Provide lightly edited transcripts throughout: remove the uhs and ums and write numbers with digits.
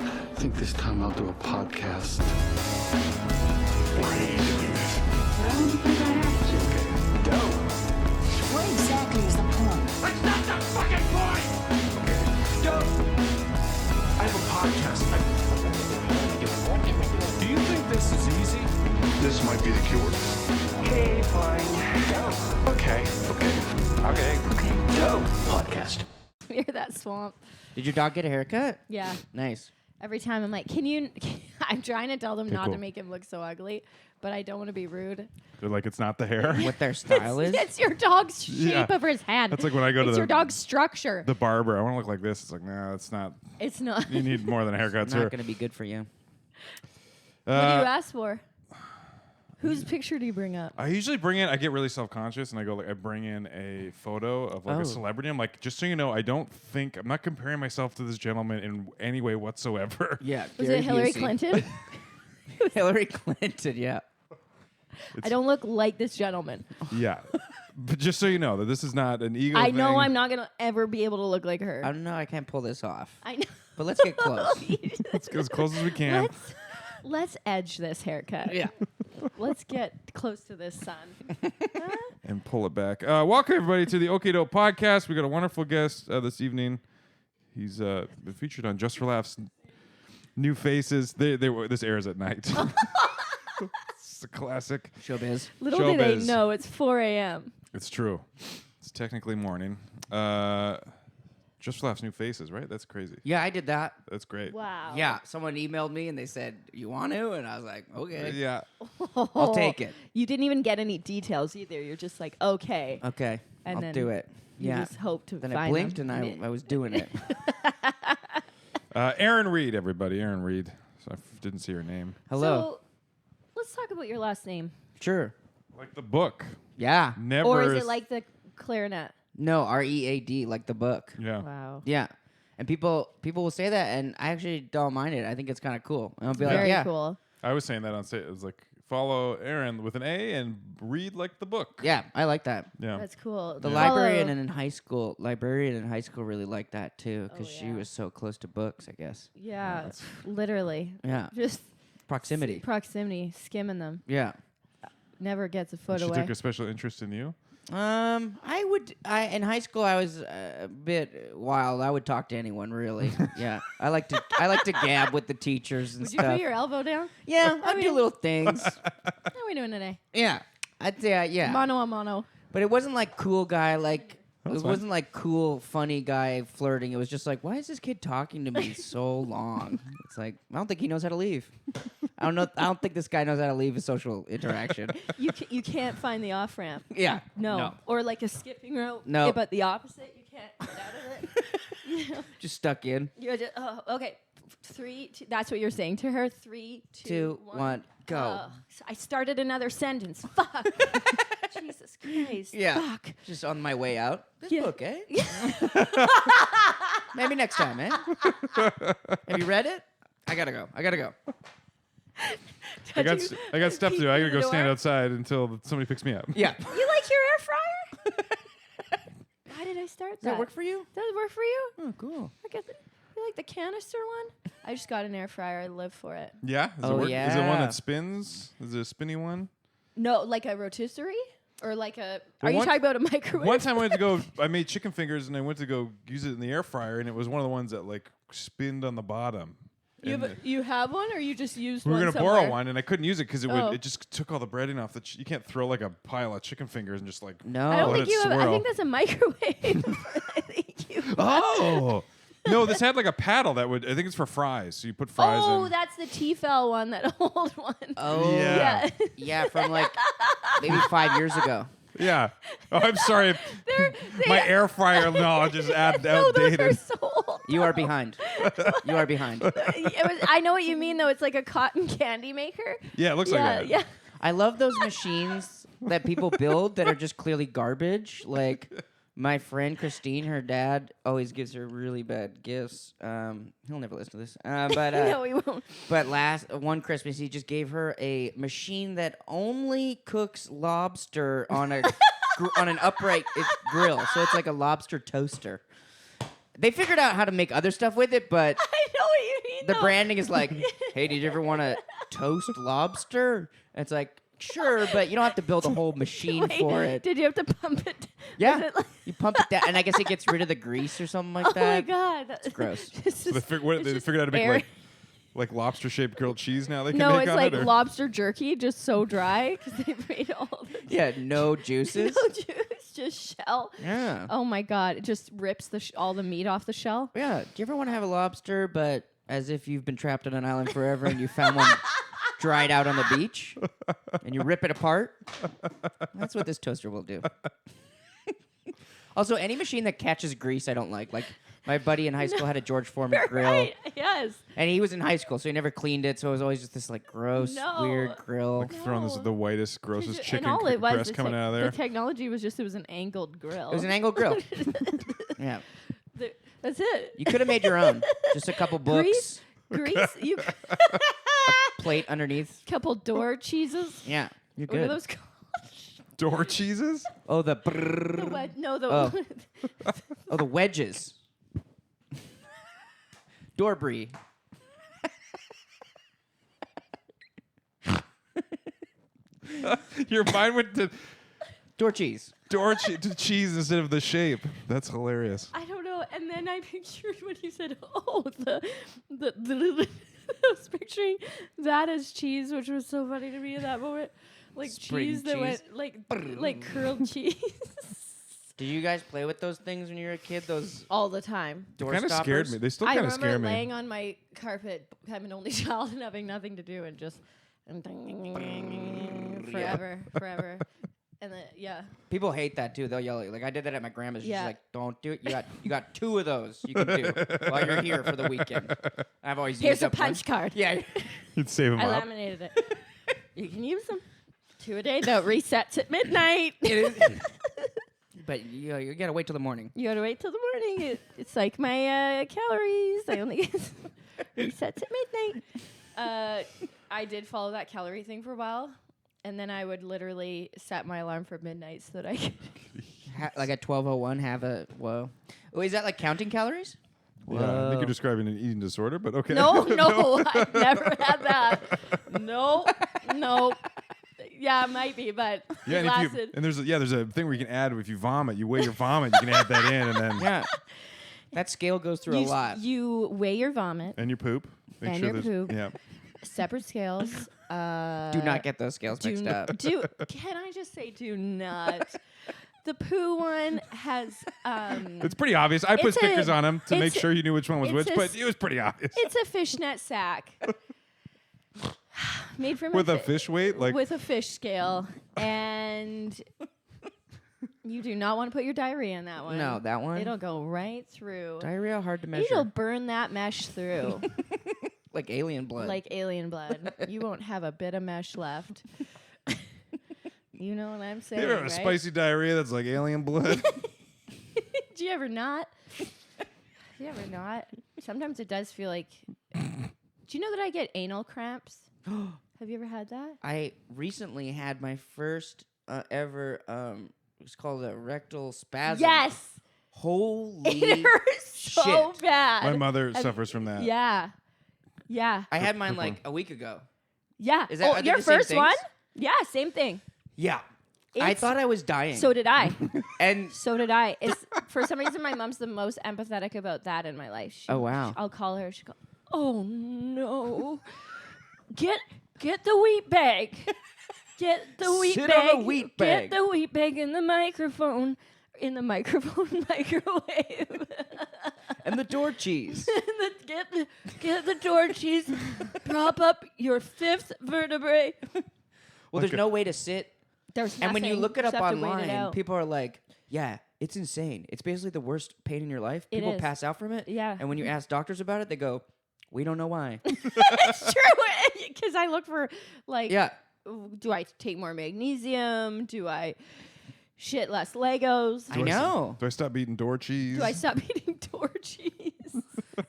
I think this time I'll do a podcast. I don't think I have to. Dope. What exactly is the point? That's not the fucking point! Okay. Dope! I have a podcast. Do you think this is easy? This might be the cure. Okay, fine. Dope. Okay. Dope. Podcast. Near that swamp. Did your dog get a haircut? Yeah. Nice. Every time I'm like, I'm trying to tell them Okay, not cool. to make him look so ugly, but I don't want to be rude. They're like, it's not the hair. What their style is? It's your dog's shape Yeah. of his head. That's like when I go to it's the your dog's structure. the barber. I want to look like this. It's like, nah, it's not. It's not. You need more than a haircut, Not sir. going to be good for you. What do you ask for? Whose picture do you bring up? I usually bring in. I get really self-conscious, and I go like, I bring in a photo of like Oh. a celebrity. I'm like, just so you know, I'm not comparing myself to this gentleman in any way whatsoever. Yeah. Was Gary it Hillary Busey. Clinton? Hillary Clinton, yeah. I don't look like this gentleman. Yeah, but just so you know that this is not an ego. I know thing. I'm not going to ever be able to look like her. I don't know. I can't pull this off. I know. But let's get close. Let's get as close as we can. Let's edge this haircut. Yeah. Let's get close to this sun. And pull it back. Welcome everybody to the OK Dope podcast. We got a wonderful guest this evening. He's been featured on Just for Laughs, New Faces. This airs at night. It's a classic. Showbiz. Little do they Showbiz. know, it's 4 a.m. It's true. It's technically morning. Just for Laughs, New Faces, right? That's crazy. Yeah, I did that. That's great. Wow. Yeah. Someone emailed me and they said, you want to? And I was like, okay. Yeah. I'll take it. You didn't even get any details either. You're just like, okay. Okay. And I'll then do it. You Yeah. just hope to Then find I blinked them. and I was doing it. Aaron Reed, everybody. Aaron Reed. So didn't see her name. Hello. So let's talk about your last name. Sure. Like the book. Yeah. Never. Or is it like the clarinet? No, READ, like the book. Yeah. Wow. Yeah. And people will say that, and I actually don't mind it. I think it's kind of cool. And I'll be like, Very yeah. cool. I was saying that on stage. It was like, follow Aaron with an A and read like the book. Yeah, I like that. Yeah. That's cool. The Follow- librarian in high school really liked that too, because she yeah. was so close to books, I guess. Yeah, literally. Yeah. Just Proximity. proximity, skimming them. Yeah. Never gets a foot She away. took a special interest in you. In high school I was a bit wild. I would talk to anyone really. Yeah. I like to gab with the teachers and Would you stuff. put your elbow down? Yeah, I'd do little things. How are we doing today? Yeah. I'd say yeah. Mono a mono. But it wasn't like cool guy like That's it fine. wasn't like cool funny guy flirting. It was just like, why is this kid talking to me so long? It's like, I don't think he knows how to leave. I don't think this guy knows how to leave a social interaction. You can't find the off ramp. Yeah. No. Or like a skipping rope. No. Yeah, but the opposite. You can't get out of it. Just stuck in. You're just, okay. 3, 2. That's what you're saying to her. 3, 2, 1, go. I started another sentence. Fuck. Jesus Christ. Yeah. Fuck. Just on my way out. This Yeah. book, eh? Maybe next time, eh? Have you read it? I gotta go. I got stuff to do. I gotta go Peek through the stand door. outside until somebody picks me up. Yeah. You like your air fryer? Why did I start that? Does that work for you? Does it work for you? Oh, cool. I guess you like the canister one? I just got an air fryer. I live for it. Yeah? Does it Oh, work? Is it one yeah. that spins? Is it a spinny one? No, like a rotisserie? Or like a... Are you one- talking about a microwave? One time I made chicken fingers and I went to go use it in the air fryer and it was one of the ones that like spinned on the bottom. And You have one, or you just used we were one gonna somewhere? borrow one and I couldn't use it because Oh. it just took all the breading off. You can't throw like a pile of chicken fingers and just like No. I don't let think it you have... I swirl. think that's a microwave. I think you... Oh no! This had like a paddle that would. I think it's for fries. So you put fries Oh, in. that's the T-Fel one, that old one. Oh. Yeah. Yeah. Yeah, from like maybe 5 years ago. Yeah. Oh, I'm sorry. My air fryer knowledge is No, those are outdated. so old. You are behind. You are behind. I know what you mean, though. It's like a cotton candy maker. Yeah, it looks like that. Yeah. I love those machines that people build that are just clearly garbage. Like my friend Christine, her dad always gives her really bad gifts. He'll never listen to this. But No, we won't. But one Christmas, he just gave her a machine that only cooks lobster on a on an upright grill. So it's like a lobster toaster. They figured out how to make other stuff with it, but I know what you mean. The branding is like, hey, did you ever want to toast lobster? And it's like, sure, but you don't have to build a whole machine Wait, for it. Did you have to pump it? Yeah. Was it like- You pump it down, and I guess it gets rid of the grease or something like oh my that. god, that's gross. So they figured out how to make like lobster-shaped grilled cheese now they can No, make it's on like it? Or? lobster jerky, just so dry because they made all the Yeah, no juices. no juice, just shell. Yeah. Oh my god, it just rips all the meat off the shell. Yeah. Do you ever want to have a lobster, but as if you've been trapped on an island forever and you found one dried out on the beach and you rip it apart? That's what this toaster will do. Also, any machine that catches grease, I don't like. Like, my buddy in high school had a George Foreman grill. Right? Yes. And he was in high school, so he never cleaned it. So it was always just this, like, gross, No. weird grill. Like throwing this the whitest, grossest And chicken all it was, breast coming out of there. the technology was just it was an angled grill. It was an angled grill. Yeah. That's it. You could have made your own. Just a couple books, Grease. You plate underneath. couple door cheeses. Yeah. You're What are good. those called? Door cheeses? Oh, the The brrrr. no, the Oh. Oh, the wedges. Door brie. Your mind went to Door cheese. to cheese instead of the shape. That's hilarious. I don't know. And then I pictured when you said, "Oh, the I was picturing that as cheese, which was so funny to me in that moment, like Spring cheese that cheese. went like curled cheese Did you guys play with those things when you were a kid? Those all the time. door Kind of stoppers? scared me. They still I kind of remember scare me. laying on my carpet, I'm an only child and having nothing to do, and just forever. And then People hate that too. They'll yell at you. Like I did that at my grandma's. She's Yeah. like, "Don't do it. You got 2 of those you can do while you're here for the weekend." I've always here's used a up one. punch card. Yeah. You'd save them I up. laminated it. You can use them. 2 a day. That resets at midnight. But you gotta wait till the morning. You gotta wait till the morning. It's like my calories. I only get resets at midnight. I did follow that calorie thing for a while, and then I would literally set my alarm for midnight so that I could. Like at 12:01, have a whoa. Oh, is that like counting calories? Yeah, I think Whoa. you're describing an eating disorder, but okay. No, I've never had that. No. Yeah, it might be, but Yeah, it and, if lasted. and there's a thing where you can add if you vomit, you weigh your vomit, you can add that in, and then Yeah. That scale goes through a lot. You weigh your vomit, and your poop. Make And sure your there's- poop. Yeah. separate scales. Do not get those scales mixed up. Can I just say do not? The poo one has It's pretty obvious. I put It's stickers a- on them to make it's- sure you knew which one was it's which, a but s- it was pretty obvious. it's a fishnet sack made from With a fish weight, like with a fish scale, and you do not want to put your diarrhea in that one. No, that one. It'll go right through. Diarrhea hard to measure. It'll burn that mesh through Like alien blood. like alien blood. You won't have a bit of mesh left. You know what I'm saying, you ever have a right? spicy diarrhea that's like alien blood. Do you ever not? Do you ever not? Sometimes it does feel like. Do you know that I get anal cramps? Have you ever had that? I recently had my first ever. It's called a rectal spasm. Yes. Holy. It hurts so shit. bad. My mother suffers from that. Yeah. Yeah. I had mine like a week ago. Yeah. Is that- are they your the same first one? things? Yeah, same thing. Yeah. I It's- thought I was dying. So did I. and So did I. It's, for some reason, my mom's the most empathetic about that in my life. Oh, wow. I'll call her. She'll go, "Oh no, get the wheat bag. Get the wheat Sit bag. on the wheat bag." Get the wheat bag in the microphone. In the microphone microwave. and the door cheese. Get the door cheese. Prop up your 5th vertebrae. Well, there's no way to sit. There's And when you nothing. look it Just up have to wait it online, out. people are like, "Yeah, it's insane. It's basically the worst pain in your life. It People is. pass out from it." Yeah. And when you ask doctors about it, they go, "We don't know why." It's true. Because I look for like, Yeah. do I take more magnesium? Do I shit less Legos? I know. Do I stop eating door cheese? Do I stop eating door cheese?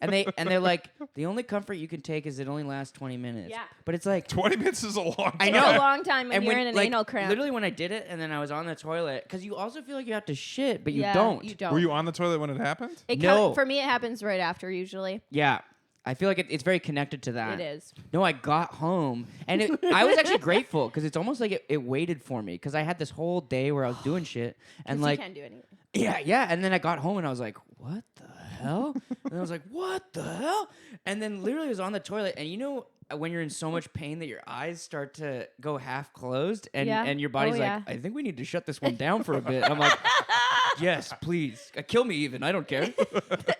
and they're like, the only comfort you can take is it only lasts 20 minutes. Yeah. But it's like 20 minutes is a long time. I It's know. a long time when and you're when, in an like, anal cramp. Literally when I did it and then I was on the toilet because you also feel like you have to shit, but you Yeah, don't. You don't. Were you on the toilet when it happened? It No. for me, it happens right after usually. Yeah. I feel like it's very connected to that. It is. No, I got home and I was actually grateful because it's almost like it waited for me because I had this whole day where I was doing shit and 'Cause like you can't do anything. yeah, and then I got home and I was like, what the hell? And I was like, what the hell? And then literally I was on the toilet and you know when you're in so much pain that your eyes start to go half closed and Yeah. and your body's Oh, like, yeah. I think we need to shut this one down for a bit. I'm like, yes, please. Kill me even. I don't care.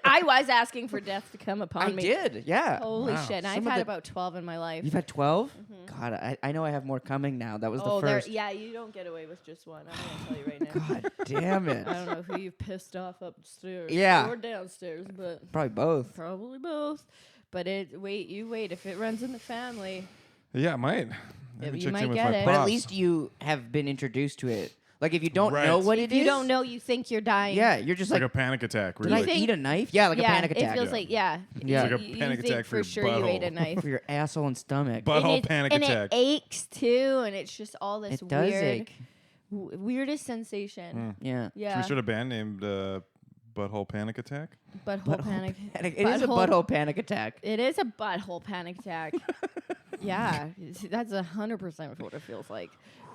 I was asking for death to come upon I me. did. Yeah. Holy Wow. shit. And I've Some of had the- about 12 in my life. You've had 12? God, I know I have more coming now. That was the first. Yeah, you don't get away with just one. I'm going to tell you right now. God damn it. I don't know who you've pissed off upstairs Yeah. or downstairs, but Probably both. probably both. But you wait. If it runs in the family, Yeah, it might. I haven't you checked might in with get my it. But at pops. least you have been introduced to it. Like if you don't Right. know what if it is, you don't know, you think you're dying. Yeah, you're just It's like like, a panic attack. Where did you're I like, think- eat a knife? Yeah, like a panic attack. It feels like Yeah. It's like a you panic think attack for for your sure you ate a butthole. knife. for your asshole and stomach. Butthole panic and attack. it aches too, and it's just all this it does weird, ache. weirdest sensation. Yeah. Should Yeah, we start a band named Butthole Panic Attack? butthole panic. It is a butthole panic attack. It is a butthole panic attack. Yeah, that's 100% what it feels like,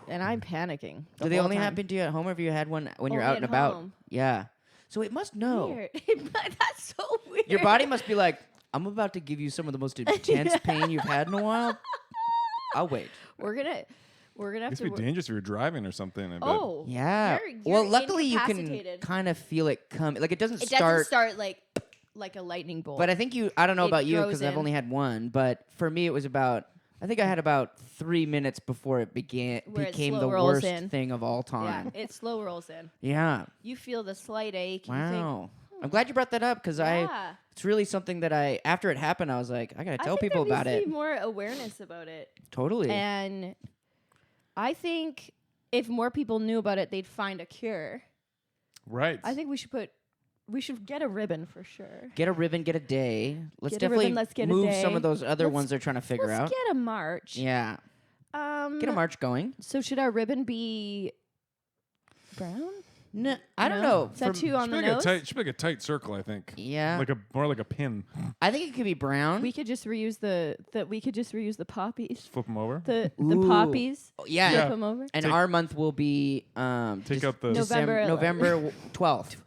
and I'm panicking. Do they only happen to you at home, or have you had one when you're Only out and at about? home. Yeah. So it must know. Weird. That's so weird. Your body must be like, I'm about to give you some of the most intense pain you've had in a while. I'll wait. We're gonna have It's to. be dangerous if you're driving or something. I bet. Oh, Yeah. You're well, luckily you can incapacitated. kind of feel it come. Like it doesn't It start. doesn't start like a lightning bolt. But I think I don't know It about you grows because I've in. only had one. But for me, it was I think I had about 3 minutes before it Where it became the slow rolls worst in. thing of all yeah, time. it slow rolls in. Yeah. You feel the slight ache. You think, Wow. I'm glad you brought that up because yeah. it's really something that after it happened, I was like, I gotta I tell think people there about needs to it. be more awareness about it, Totally. and I think if more people knew about it, they'd find a cure. Right. I think we should get a ribbon for sure. Get a ribbon, get a day. Let's Get a definitely ribbon, let's get a move some day. of those other Let's- ones they're trying to figure Let's out. get a march. Yeah. Get a march going. So should our ribbon be brown? No, I don't No? know. Is that For- too on should the be like a nose? tight. Should be like a tight circle. I think. Yeah. More like a pin. I think it could be brown. We could just reuse the poppies. Flip them over. The Ooh. poppies. Oh, yeah. Yeah. Flip them over. And Take- our month will be Take out the. November 12th.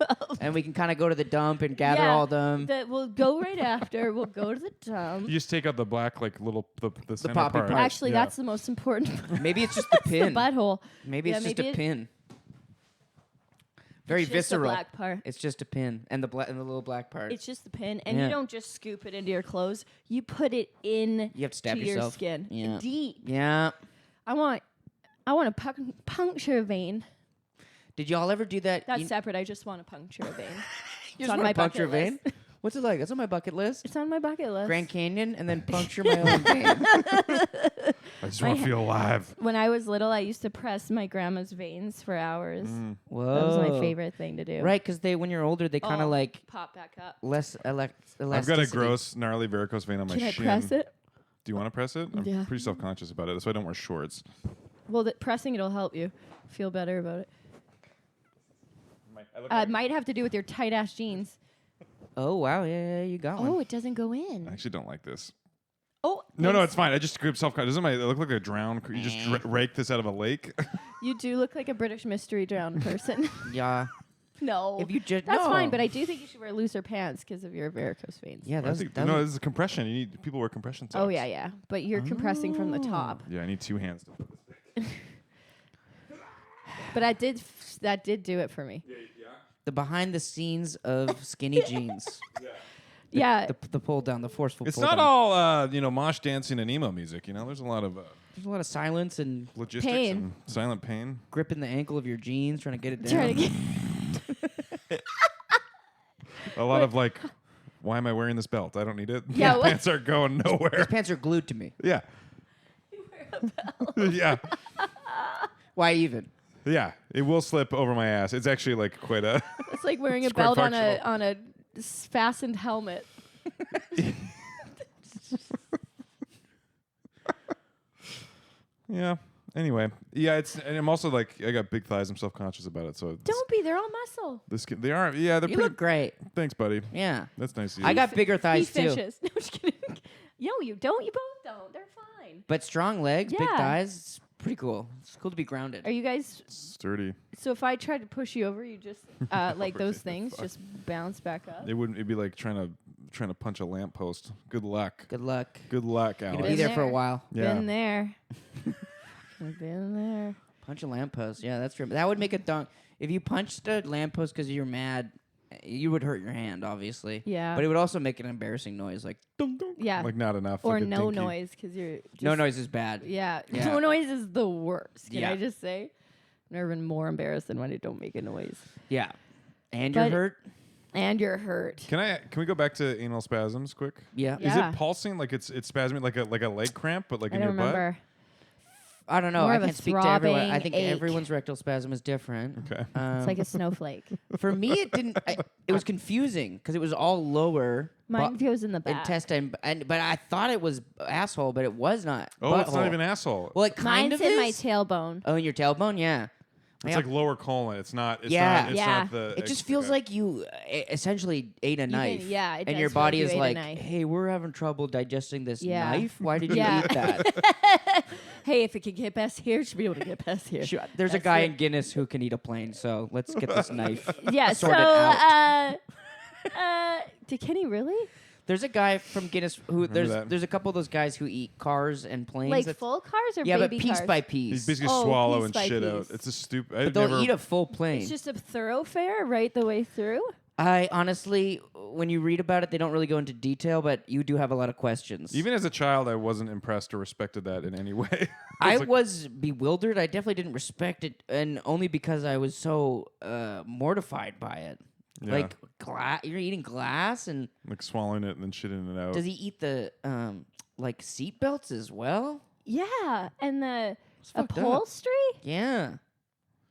And we can kind of go to the dump and gather Yeah. all of them. That we'll go right after. We'll go to the dump. You just take out the black, like little the center poppy part. part. Actually, Yeah. that's the most important. Maybe it's just the the pin. butthole. Maybe it's Yeah, just maybe a it- pin. Very It's just the visceral. black part. It's just a pin and the little black part. It's just the pin, and Yeah. you don't just scoop it into your clothes. You put it in You have to stab to your yourself. skin Yeah. deep. Yeah. I want to puncture a vein. Did y'all ever do that? That's You separate. I just want to puncture a vein. you it's just on wanna my puncture a bucket vein? list. What's it like? That's on my bucket list. It's on my bucket list. Grand Canyon and then puncture my own vein. I just want to feel alive. When I was little, I used to press my grandma's veins for hours. Whoa. That was my favorite thing to do. Right, because when you're older, they kind of Oh, like pop back up. less I've got a elasticity. gross, gnarly varicose vein on my Can I shin. press it? Do you want to press it? I'm Yeah. pretty self-conscious about it. That's why I don't wear shorts. Well, pressing it'll help you feel better about it. I look It might have to do with your tight ass jeans. Oh wow, yeah, you got one. Oh, it doesn't go I in. actually don't like this. Oh, No, thanks. it's fine. I just grip self-conscious. Doesn't I look like a drown? You just rake this out of a lake. You do look like a British mystery drowned person. Yeah. No, If you just that's no. fine. But I do think you should wear looser pants because of your varicose veins. Yeah, I that's think, that no, was- this is compression. You need people wear compression socks. Oh yeah, yeah. But you're compressing from the top. Yeah, I need two hands. But that did do it for me. the behind the scenes of skinny jeans. Yeah. The pull down, the forceful. It's pull not down. all mosh dancing and emo music. There's a lot of There's a lot of silence and logistics Pain. and silent pain. gripping the ankle of your jeans, trying to get it down. Trying to get A lot of like, why am I wearing this belt? I don't need it. Yeah, My what- pants are going nowhere. These pants are glued to me. Yeah. yeah. Why even? Yeah. It will slip over my ass. It's actually like quite a. It's like wearing a It's quite belt on functional. a fastened helmet. Yeah. Anyway, yeah, and I'm also like, I got big thighs. I'm self-conscious about it. So Don't be. They're all muscle. they aren't. Yeah, they're You pretty. look great. Thanks, buddy. Yeah. That's nice of you. I got bigger thighs He too. fishes. No, I'm just kidding. No, you don't. You both don't. They're fine. But strong legs, big Yeah. thighs, it's pretty cool. It's cool to be grounded. Are you guys? sturdy. So if I tried to push you over, you just like those things just bounce back up. It'd be like trying to punch a lamppost. Good luck. Good luck. Good luck, You're Alex. gonna be Been there for a there. while. Yeah. Been there. I've been there. Punch a lamppost. Yeah, that's true. That would make a dunk. If you punched a lamppost because you're mad, you would hurt your hand, obviously. Yeah. But it would also make an embarrassing noise, like dunk dunk. Yeah. Like not enough. Or like a no dinky. noise because you're. Just, No noise is bad. Yeah. Yeah. No noise is the worst. Can Yeah. I just say? I've never been more embarrassed than when I don't make a noise. Yeah. And But- you're hurt. And you're hurt. Can we go back to anal spasms quick? Yeah. Is Yeah. it pulsing like it's spasming like a leg cramp, but like I in don't your remember. I don't know. More I of a can't speak to everyone. I throbbing think ache. everyone's rectal spasm is different. butt? Okay. It's like a snowflake. For me, it didn't. It was confusing because it was all lower. Mine bu- goes in the back. intestine, but I thought it was asshole, but it was not. Oh, it's not Butthole. even asshole. Well, it kind Mine's of in my is. tailbone. Oh, in your tailbone, yeah. it's Yeah. like lower colon. It's not. It's Yeah. Not, it's Yeah. not the. It just feels okay. like you essentially ate a knife. yeah, it and does your feel like body you is ate a like, knife. hey, we're having trouble digesting this Yeah. knife. Why did you Yeah. eat that? Hey, if it can get past here, it should be able to get past here. Sure, there's a That's guy it. in Guinness who can eat a plane, so let's get this knife. Yeah, so, Sort it out. did Kenny really? There's a guy from Guinness who that. there's a couple of those guys who eat cars and planes. Like That's- full cars or yeah, but baby piece cars? by He's piece. basically Oh, swallow piece and by shit out. piece. It's a stupid. But they'll eat a full plane. It's just a thoroughfare right the way through. I honestly, when you read about it, they don't really go into detail, but you do have a lot of questions. Even as a child, I wasn't impressed or respected that in any way. I like- was bewildered. I definitely didn't respect it, and only because I was so mortified by it. Yeah. Like you're eating glass, and like swallowing it and then shitting it out. does he eat the like seat belts as well? Yeah, and the fucked up. upholstery Yeah.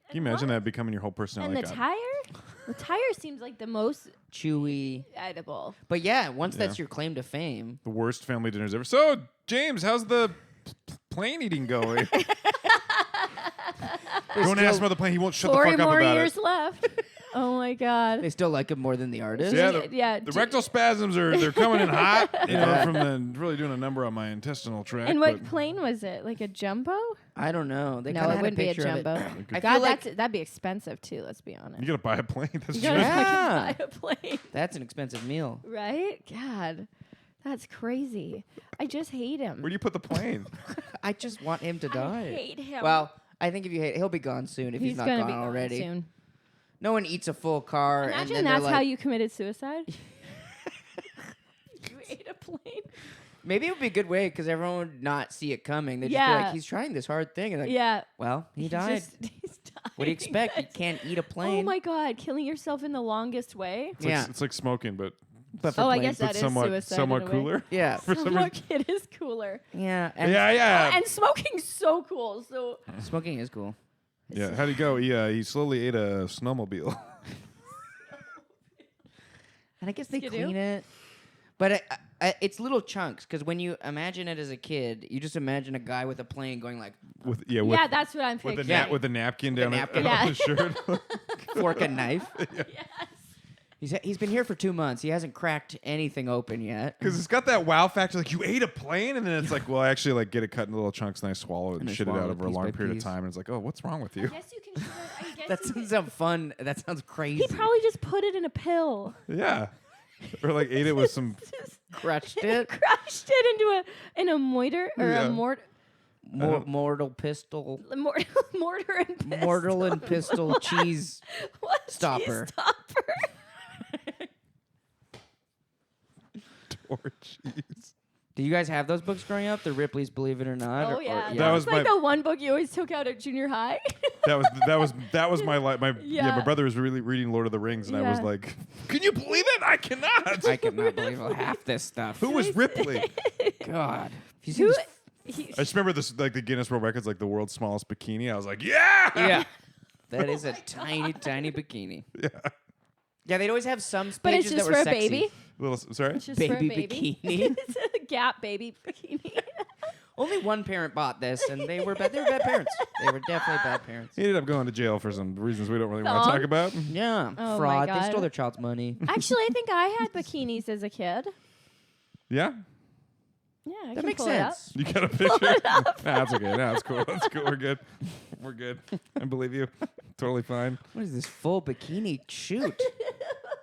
Can you imagine that becoming your whole personality? and the tire. The tire seems like the most Chewy. edible. But yeah, once Yeah. that's your claim to fame. The worst family dinners ever. So, James, how's the plane eating going? Don't ask him about the plane. He won't shut the 4 fuck up more about years it. left. Oh my god. They still like him more than the artist. Yeah, Yeah, the d- rectal spasms they're coming in hot. You know, from the really doing a number on my intestinal tract. And what but plane was it? Like a jumbo? I don't know. They No, kinda it had wouldn't be a picture of it. jumbo. I God, feel like that'd be expensive too. Let's be honest. you gotta buy a plane. That's You true. gotta Yeah. fucking buy a plane, that's an expensive meal. right? God, that's crazy. I just hate him. Where do you put the plane? I just want him to die. I hate him. Well, I think if you hate, he'll be gone soon if he's not gonna gone be gone already. soon. No one eats a full car. and Imagine then that's they're how like, you committed suicide. You ate a plane. Maybe it would be a good way because everyone would not see it coming. They'd just be Yeah. like, he's trying this hard thing. And like, Yeah. well, he He's died. he's dying. What do you expect? You That's- can't eat a plane. Oh my god, killing yourself in the longest way. It's like, Yeah. it's like smoking, but But for Oh, I planes. guess that is somewhat suicide in a way. cooler. Yeah. For some Smoke it is cooler. Yeah. And Yeah. And smoking's so cool. So smoking is cool. Yeah. How'd he go? He slowly ate a snowmobile. And I guess they Skidoo? clean it. But it's little chunks because when you imagine it as a kid, you just imagine a guy with a plane going like with yeah, that's what I'm with picturing. with a napkin With a down napkin. on his shirt. fork and knife. Yes. He's been here for 2 months. He hasn't cracked anything open yet. Because it's got that wow factor, like you ate a plane, and then it's like, well, I actually like get it cut into little chunks, and I swallow it and I shit it swallow out it over a piece long by period piece. of time, and it's like, oh, what's wrong with I you? guess you can. I guess That you sounds can, fun. That sounds crazy. he probably just put it in a pill. Yeah, or like ate it with some. Just crushed it. crushed it into a mortar or Yeah. a mortar Mortal pistol. mortar and pestle. Mortal and pistol cheese. What? Cheese stopper. stopper. Or cheese. Do you guys have those books growing up? The Ripley's Believe It or Not? Oh yeah, That was like my- the one book you always took out at junior high. That was my life. My Yeah. my brother was really reading Lord of the Rings, and I was Yeah. like, can you believe it? I cannot. I cannot believe half this stuff. Who was Ripley? God. Have you seen Who? this I just remember this, like the Guinness World Records, like the world's smallest bikini. I was like, yeah, Yeah. That is a tiny, tiny bikini. yeah. Yeah, they'd always have some But pages it's just that were for a sexy. baby. Sorry. It's just for a Baby baby. bikini. It's a Gap baby bikini. Only one parent bought this, and they were bad. They were bad parents. They were definitely bad parents. He ended up going to jail for some reasons we don't really want to Thong? talk about. Yeah, Oh my fraud. They God. stole their child's money. Actually, I think I had bikinis as a kid. Yeah? Yeah, I That can makes pull it up. sense. You got a picture? Nah, that's okay. Nah, that's cool. That's cool. We're good. We're good. I believe you. Totally fine. What is this full bikini shoot?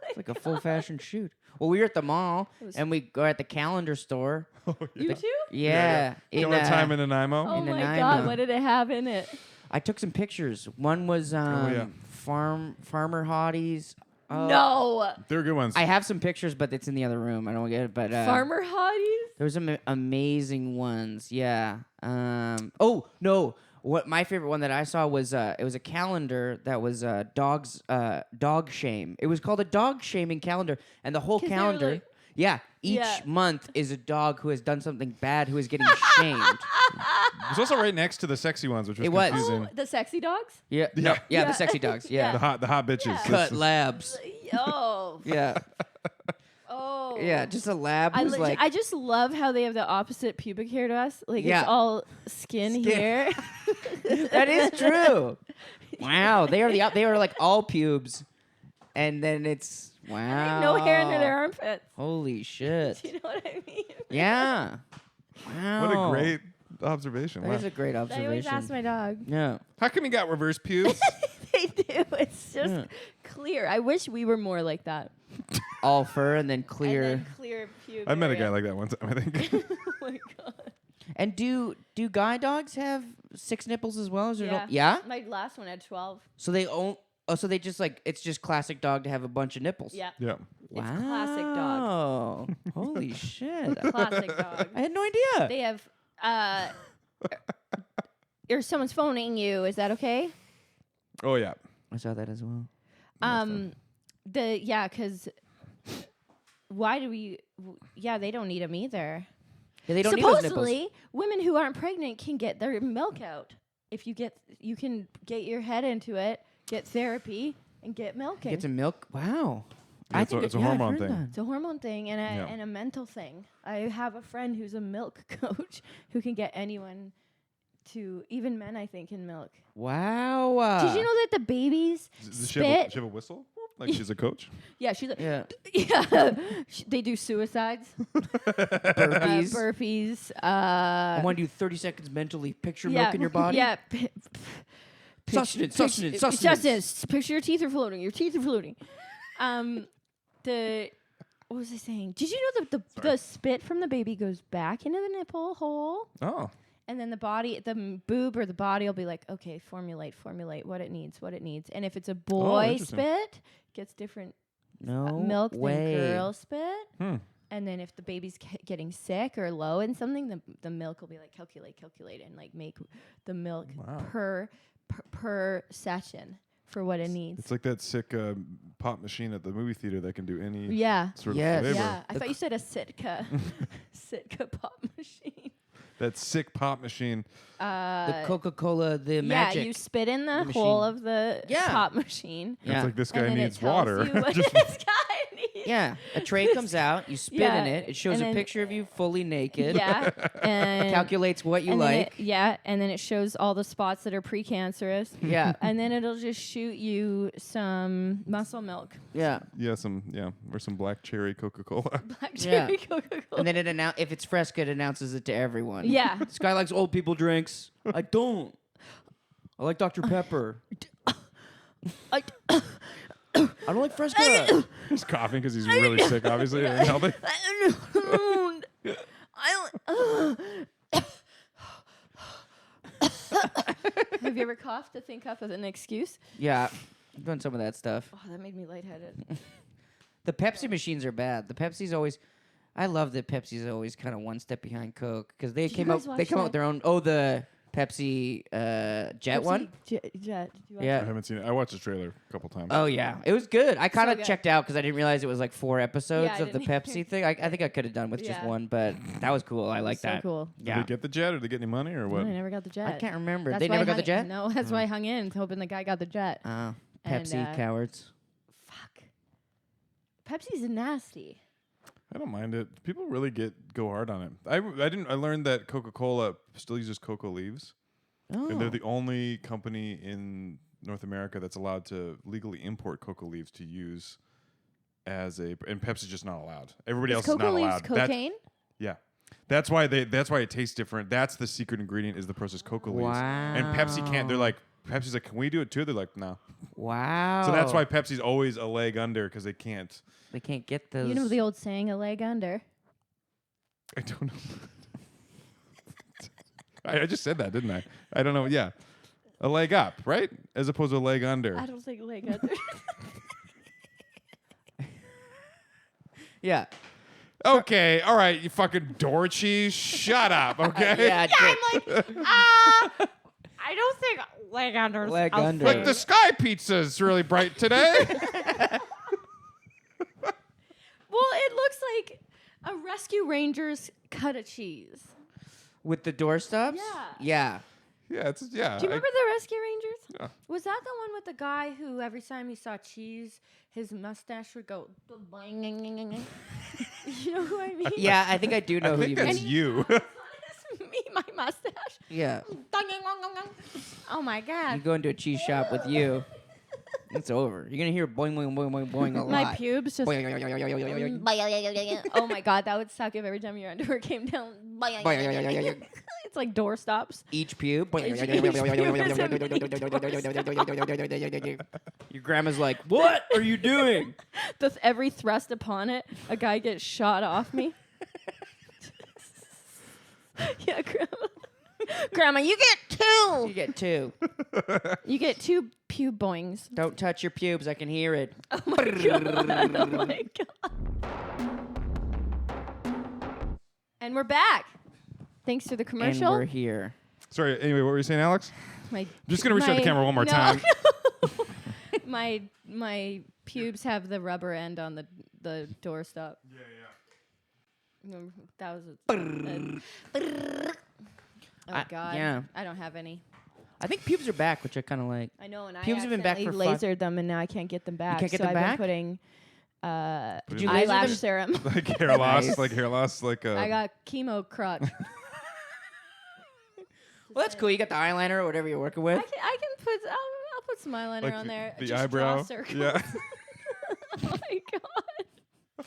It's like a full fashion shoot. Well, we were at the mall, and we go at the calendar store. You too? Yeah. Killing time in Nanaimo. Oh In my Nanaimo. God, what did it have in it? I took some pictures. One was yeah. farmer hotties. No. They're good ones. I have some pictures, but it's in the other room. I don't get it. But Farmer hotties? there was some amazing ones. Yeah. Oh no. What my favorite one that I saw was it was a calendar that was dog shame. It was called a dog shaming calendar, and the whole 'Cause they were calendar. like- Yeah, each Yeah. month is a dog who has done something bad who is getting shamed. It's also right next to the sexy ones, which was It was. confusing. The sexy dogs? Yeah, Yeah. yeah, the sexy dogs. Yeah, The hot bitches. Yeah. This cut is- labs. Oh. Yeah, Oh. yeah, just a lab I, who's like I just love how they have the opposite pubic hair to us. Like Yeah. it's all skin here. that is true. Wow, they are like all pubes, and then it's wow, No hair under their armpits. Holy shit! Do you know what I mean? Yeah. Wow. What a great observation. That Wow. is a great I always ask observation. my dog. Yeah. How come you got reverse pubes? They do. It's just Yeah. clear. I wish we were more like that. All fur and then clear. And then clear pube. I met a guy area. like that one time, I think. Oh my God. And do guy dogs have 6 nipples as well? Is there no- Yeah. yeah? My last one had 12. So they own. Oh, so they just like it's just classic dog to have a bunch of nipples. Yeah. Yeah. It's classic dog. Wow. Holy shit! Classic dog. I had no idea. They have or someone's phoning you. Is that okay? Oh, yeah. I saw that as well. Because why do we? Yeah, they don't need them either. Yeah, they don't need those nipples. Supposedly, women who aren't pregnant can get their milk out. If you can get your head into it, get therapy, and get milking. Get some milk. Wow. Yeah, it's a I've hormone heard thing. that. It's a hormone thing and Yeah. and a mental thing. I have a friend who's a milk coach who can get anyone to, even men, I think, can milk. Wow. Did you know that the babies Does she have spit? a whistle? Like she's a coach? Yeah, she's like, Yeah. yeah. They do suicides, Burpees. burpees. I want to do 30 seconds mentally. Picture yeah, milk in your body. Yeah. Sustenance. Picture your teeth are floating. Your teeth are floating. What was I saying? Did you know that the spit from the baby goes back into the nipple hole, Oh. and then the boob or the body will be like, okay, formulate what it needs. And if it's a boy interesting. spit, gets different No milk way. than girl spit. Hmm. And then if the baby's getting sick or low in something, the milk will be like calculate and like make the milk Wow. per session for what it needs. It's like that sick pop machine at the movie theater that can do any Yeah. sort Yes. of flavor. Yeah. I thought you said a Sitka pop machine. That sick pop machine. The Coca-Cola, the Yeah, magic. you spit in the the hole machine. of the Yeah. pop machine. Yeah. It's like this And guy then it needs tells water. you what Just- this guy needs. Yeah, a tray comes out, you spit Yeah, in it, it shows and a then- picture of you fully naked, Yeah. And calculates what you and then like. and then it shows all the spots that are precancerous. Yeah, And then it'll just shoot you some muscle milk. yeah. or some black cherry Coca-Cola. Black Yeah. cherry Coca-Cola. And then if it's Fresca, it announces it to everyone. Yeah. This guy likes old people drinks. I don't. I like Dr. Pepper. I- I don't like Fresca. He's coughing because he's really sick, obviously. and healthy. Have you ever coughed to think up of an excuse? Yeah, I've done some of that stuff. Oh, that made me lightheaded. The Pepsi machines are bad. The Pepsi's always. I love that Pepsi's always kind of one step behind Coke because they Did you came up. guys They watch come out that? with their own. Oh, the Pepsi Jet one. Jet. Did you watch I Yeah. haven't seen it. I watched the trailer a couple times. Oh yeah, it was good. I kind of good. checked out because I didn't realize it was like 4 episodes Yeah, I of the didn't Pepsi thing. I think I could have done with just Yeah. one, but that was cool. I like So that. cool. Did Yeah, they get the jet or did they get any money or No, what? I never got the jet. I can't remember. That's They why I never got hung the jet. No, that's why I hung in, hoping the guy got the jet. Oh, And, Pepsi cowards. Fuck. Pepsi's nasty. I don't mind it. People really go hard on it. I learned that Coca-Cola still uses cocoa leaves. Oh. And they're the only company in North America that's allowed to legally import cocoa leaves to use and Pepsi's just not allowed. Everybody else is not allowed. Cocaine? Yeah. That's why it tastes different. That's the secret ingredient is the processed cocoa leaves. And Pepsi can't. They're like, Pepsi's like, can we do it too? They're like, no. Wow. So that's why Pepsi's always a leg under because they can't. They can't get those. You know the old saying, a leg under. I don't know. I just said that, didn't I? I don't know. Yeah. A leg up, right? As opposed to a leg under. I don't think leg under. Yeah. Okay. All right. You fucking Dorchy. Shut up. Okay. Yeah, I'm like, I don't think leg under. Leg under. Like the Sky Pizza's really bright today. Well, it looks like a rescue ranger's cut of cheese. With the doorstops? Yeah. Yeah. yeah. Do you remember the Rescue Rangers? Yeah. Was that the one with the guy who every time he saw cheese, his mustache would go boing? You know who I mean? Yeah, I think I do know I who think you that's mean. you. It's me, my mustache. Yeah. Oh my You god. go into a cheese shop with you, it's over. You're gonna hear boing, boing, boing, boing, boing a lot. My pubes just. Boing, boing, boing, boing, boing, boing. Oh my god, that would suck if every time your underwear came down. Boing, boing, boing, boing, boing. It's like door stops. Each pube. Boing, Each boing, boing, pube boing, boing. Your grandma's like, "What are you doing?" Every thrust upon it, a guy gets shot off me. Yeah, grandma. Grandma, you get two. You get two. You get two pube boings. Don't touch your pubes. I can hear it. Oh my god. Oh my god. And we're back. Thanks to the And commercial. we're here. Sorry. Anyway, what were you saying, Alex? I'm just gonna restart the camera one more time. My pubes have the rubber end on the doorstop. Yeah. That was oh god. yeah. I don't have any. I think pubes are back, which I kind of like. I know, and Pubes I have been back accidentally for lasered them, and now I can't get them back. can't get so them I've back? been putting Did you laser eyelash them? serum. Like hair loss. Nice. Like hair loss. Like I got chemo crotch. Well, that's cool. You got the eyeliner or whatever you're working with. I can put. I'll put some eyeliner like on there. the Just eyebrow. Draw circles. Yeah. Oh my god.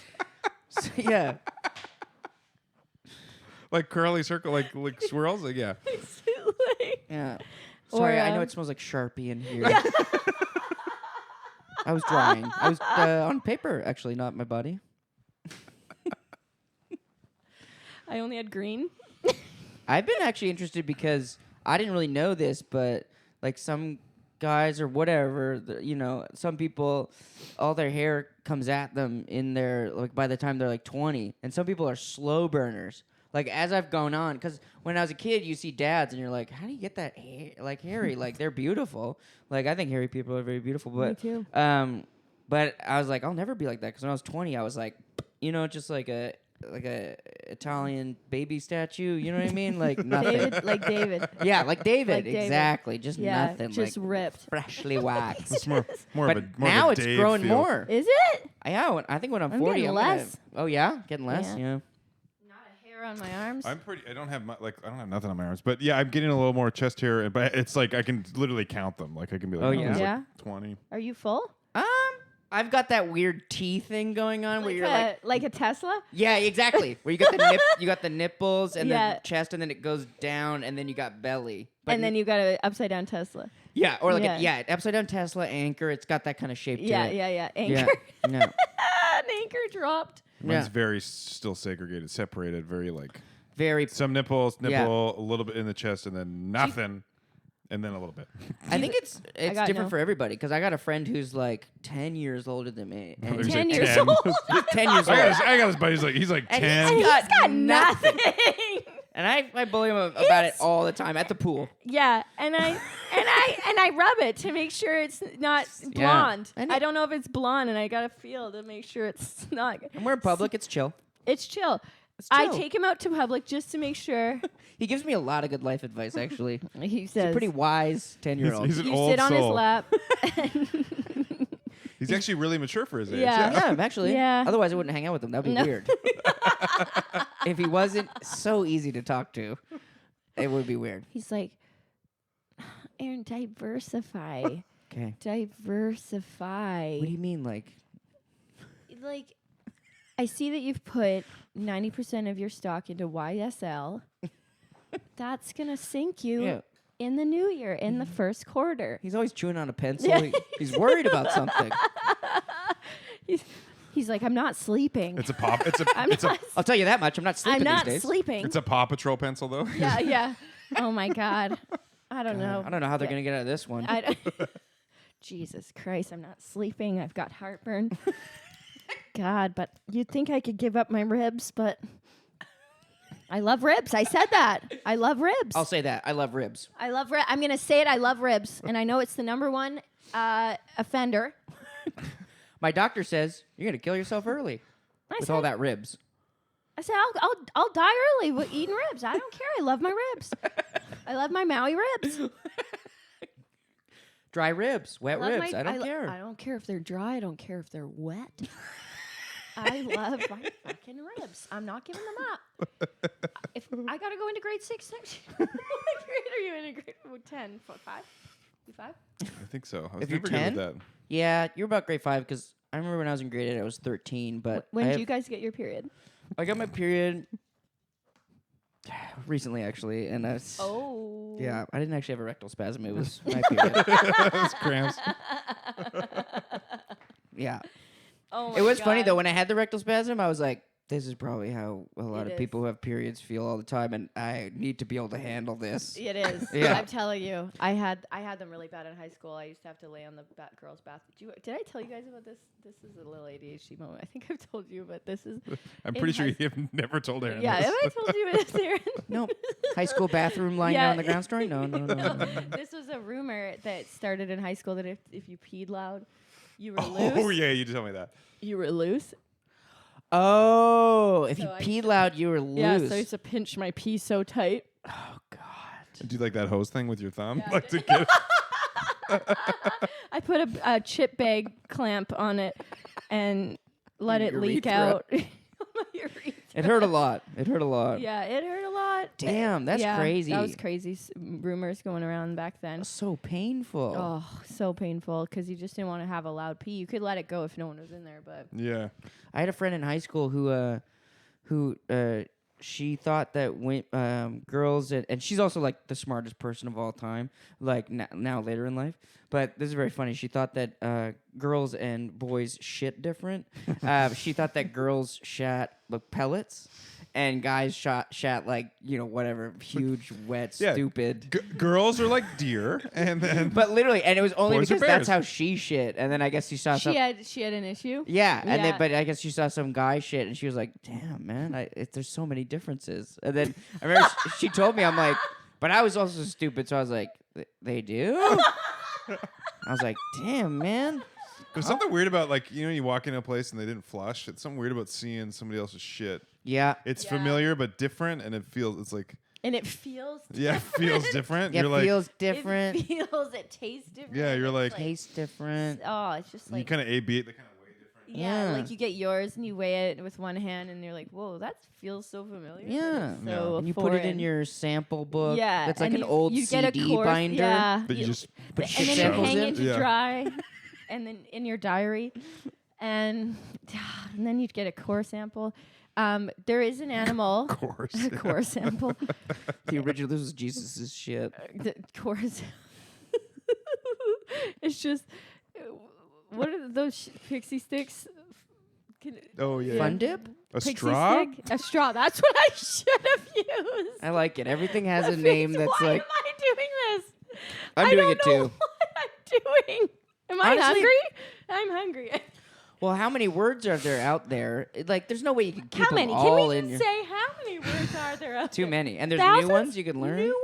So, yeah. Like curly circle, like swirls. Like yeah. Like- Yeah. Or, Sorry, I know it smells like Sharpie in here. I was drawing. I was on paper, actually, not my body. I only had green. I've been actually interested because I didn't really know this, but like some guys or whatever, some people, all their hair comes at them in their, like by the time they're like 20. And some people are slow burners. Like as I've gone on, because when I was a kid, you see dads and you're like, how do you get that hair, like hairy? Like they're beautiful. Like I think hairy people are very beautiful, but too. But I was like, I'll never be like that because when I was 20, I was like, just like a Italian baby statue. You know what I mean? Like nothing. David. Yeah, like David. Like David. Exactly. Just Yeah, nothing. just like ripped. freshly waxed. It's more But of a more now of a it's Dave growing feel. more. Is it? Yeah, I think when I'm I'm 40, getting I'm gonna- less. Oh yeah, getting less. Yeah. Yeah. Not a hair on my arms. I don't have I don't have nothing on my arms, but yeah, I'm getting a little more chest hair. But it's like I can literally count them. Like I can be like, Oh, there's yeah? like 20. Are you full? I've got that weird T thing going on where you're like, a Tesla? yeah, exactly. Where you got you got the nipples and Yeah. then chest, and then it goes down, and then you got belly. But And then you got an upside down Tesla. yeah, or like Yeah. upside down Tesla anchor. It's got that kind of shape to Yeah, it. yeah. Yeah. Anchor. No. An anchor dropped. Mine's Yeah. very still segregated, separated, very like Very. some nipple, Yeah. a little bit in the chest, and then nothing, and then a little bit. I think it's got different no. for everybody because I got a friend who's like 10 years older than me. And He's 10 like years 10. old. he's 10 years old. I got this buddy. He's like And 10. he's got Nothing. And I bully him about it all the time at the pool. Yeah, and I rub it to make sure it's not blonde. And I don't know if it's blonde, and I gotta feel to make sure it's not. And we're in public. It's chill. It's chill. It's I chill. take him out to public just to make sure. He gives me a lot of good life advice, actually. He He's says, a pretty wise 10-year-old. He's an "You old sit on his soul. lap." He's actually really mature for his age. Yeah. Yeah, actually. Yeah. Otherwise, I wouldn't hang out with him. That'd be No. weird. If he wasn't so easy to talk to, it would be weird. He's like, Aaron, diversify. Okay. Diversify. What do you mean, like? Like, I see that you've put 90% of your stock into YSL. That's going to sink you Yeah. in the new year, in the first quarter. He's always chewing on a pencil. Yeah. He's worried about something. He's like, I'm not sleeping. It's a pop. I'm It's a not, I'll tell you that much. I'm not sleeping I'm not these days. sleeping. it's a Paw Patrol pencil though. Yeah, yeah. Oh my God. I don't know. I don't know how they're gonna get out of this one. I don't Jesus Christ, I'm not sleeping. I've got heartburn. God, but you'd think I could give up my ribs, but I love ribs. I said that. I love ribs. I'll say that. I love ribs. I love ribs. I'm going to say it. I love ribs. And I know it's the number one offender. My doctor says you're gonna kill yourself early with all that ribs. I said, I'll die early with eating ribs. I don't care. I love my ribs. I love my Maui ribs. Dry ribs, wet Love ribs. I don't care. I don't care if they're dry. I don't care if they're wet. I love my fucking ribs. I'm not giving them up. If I gotta go into grade 6 next year, what grade are you in? Grade 10, 5? You 5? I think so. I was If you're never good 10? with that. Yeah, you're about grade 5 because I remember when I was in grade 8, I was 13. But When I, did you guys get your period? I got my period recently, actually, and Oh. yeah, I didn't actually have a rectal spasm. It was my period. That's cramps. Yeah. Oh my It was funny God. though when I had the rectal spasm. I was like, "This is probably how a lot It of is. people who have periods feel all the time, and I need to be able to handle this." It is. Yeah. I'm telling you. I had them really bad in high school. I used to have to lay on the girls' bathroom. Did I tell you guys about this? This is a little ADHD moment. I think I've told you, but this is. I'm in pretty sure high you have never told Aaron. Yeah, this. have I told you this, Aaron? Nope. High school bathroom lying Yeah. down on the ground story? No. This was a rumor that started in high school that if you peed loud, you were Oh loose. yeah, you just told me that. You were loose. Oh, if So you I peed used to- loud, you were loose. Yeah, so I used to pinch my pee so tight. Oh God. Do you like that hose thing with your thumb? Yeah, Like to get I put a chip bag clamp on it and let it leak Urethra. out. My urethra. It hurt a lot. It hurt a lot. Yeah, it hurt a lot. Damn, that's Yeah, crazy. That was crazy. Rumors going around back then. So painful. Oh, so painful because you just didn't want to have a loud pee. You could let it go if no one was in there, but Yeah. I had a friend in high school who she thought that when girls and she's also like the smartest person of all time, like now later in life. But this is very funny. She thought that girls and boys shit different. She thought that girls shat like pellets, and guys shat like whatever huge wet Yeah. stupid. Girls are like deer, and then But literally, and it was only Boys are because that's bears. how she shit. And then I guess she saw some. she had an issue. Yeah, and Yeah. then but I guess she saw some guy shit, and she was like, "Damn, man, there's so many differences." And then I remember she told me, I'm like, but I was also stupid, so I was like, "They do?" I was like, "Damn, man." there's something weird about like you walk into a place and they didn't flush. It's something weird about seeing somebody else's shit. Yeah, It's Yeah. familiar but different, and it's like And it feels yeah, it feels different. yeah, You're it like feels different, it tastes different. Yeah, you're It's like- tastes different. oh, it's just you like kind of A/B it. They kind of weigh different. yeah, Yeah. like you get yours and you weigh it with one hand and you're like, whoa, that feels so familiar. but Yeah. it's so And you put it in foreign. your sample book. yeah, that's like and an you, old you CD get a course, binder. Yeah, That you just Put and shit then samples you hang in. it to Yeah. dry, and then in your diary, and then you'd get a core sample. There is an animal. course. A core sample. The original. This was Jesus's shit. The course. It's just what are those pixie sticks? Oh yeah. Fun dip. A Pixie straw. stick? A straw. That's what I should have used. I like it. Everything has a name that's Why like. am I doing this? I'm I doing don't it know too. What I'm doing? Am I Honestly- hungry? I'm hungry. Well, how many words are there out there? Like, there's no way you can keep How many? them Can all we in just your. say how many words are there out Too there? many, and there's Thousands? new ones you can learn. New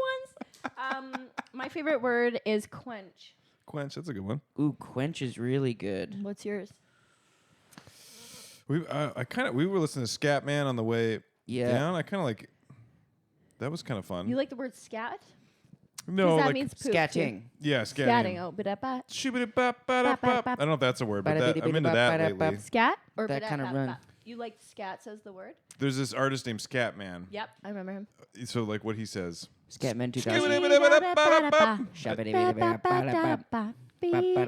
ones. My favorite word is quench. Quench. That's a good one. Ooh, quench is really good. What's yours? We were listening to Scatman on the way Yeah. down. I kind of like that was kind of fun. You like the word scat? No, Because that like means poop. too. Scatting. yeah, Scatting. scatting. Oh, ba-da-ba. Shoo-ba-da-ba-ba-da-ba. I don't know if that's a word, but I'm into that lately. Scat or That kinda ba-da-ba-ba. run. You like scats as the word? There's this artist named Scatman. Yep, I remember him. So like what he says. Scatman 2000.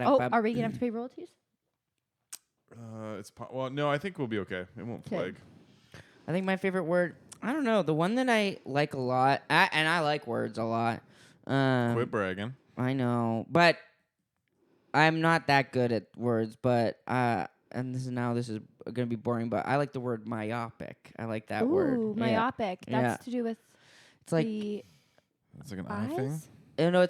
Oh, are we gonna have to pay royalties? Well, no, I think we'll be okay. It won't Okay. flag. I think my favorite word, I don't know, the one that I like a lot, and I like words a lot. Quit bragging. I know, but I'm not that good at words, but, and this is going to be boring, but I like the word myopic. I like that word. Ooh, Yeah. myopic. That's Yeah. to do with It's like, the It's like an eye thing. eyes. you know,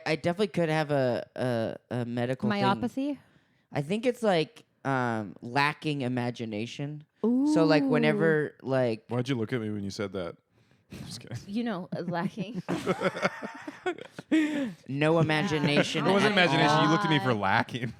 I definitely could have a medical thing. Myopathy. I think it's like lacking imagination. So like whenever like Why'd you look at me when you said that? I'm just kidding. You know, lacking. no imagination. It wasn't at imagination. all. You looked at me for lacking.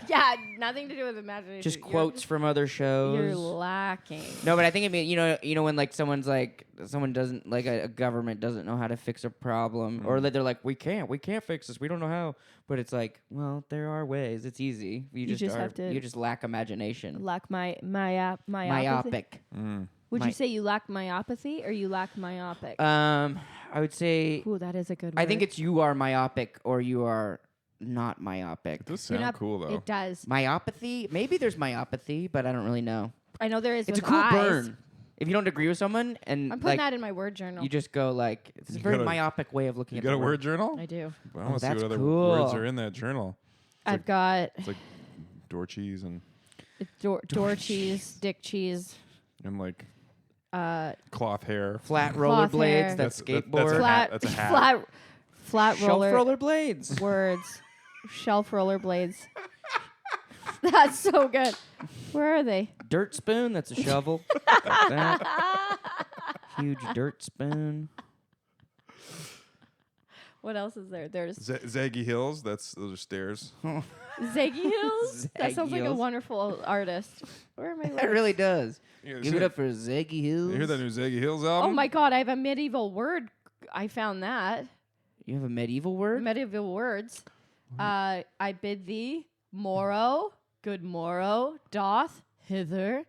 Yeah, nothing to do with imagination. Just You're- quotes from other shows. You're lacking. No, but I think it mean you know when like someone doesn't like a government doesn't know how to fix a problem or that they're like we can't fix this, we don't know how, but it's like, well, there are ways, it's easy, you just have to- you just lack imagination. Lack myopathy. Myopic. Would My- you say you lack myopathy or you lack myopic? I would say Ooh, that is a good word. I think it's you are myopic or you are not myopic. It does You're sound not- cool though. It does. Myopathy, maybe there's myopathy, but I don't really know. I know there is. It's a with cool eyes. burn. If you don't agree with someone and I'm putting like that in my word journal. you just go like it's a You very got a- myopic way of looking You at got the a word journal? I do. I want to see that's what other cool. words are in that journal. I've got It's like door cheese and door cheese, dick cheese, like uh, cloth hair. Flat Cloth hair. rollerblades, that's That's a skateboard. hat. flat, That's a hat. flat Shelf roller rollerblades. words, shelf rollerblades. That's so good. Where are they? Dirt spoon, that's a shovel. Got that. Huge dirt spoon. What else is there? There's Zaggy Hills. Those are stairs. Zaggy Hills. That sounds like a Hills. wonderful artist. Where am I? It really does. You Give it up for Zaggy Hills. You hear that new Zaggy Hills Oh album? my God! I have a medieval word. I found that You have a medieval word? medieval words. I bid thee morrow, good morrow, doth hither.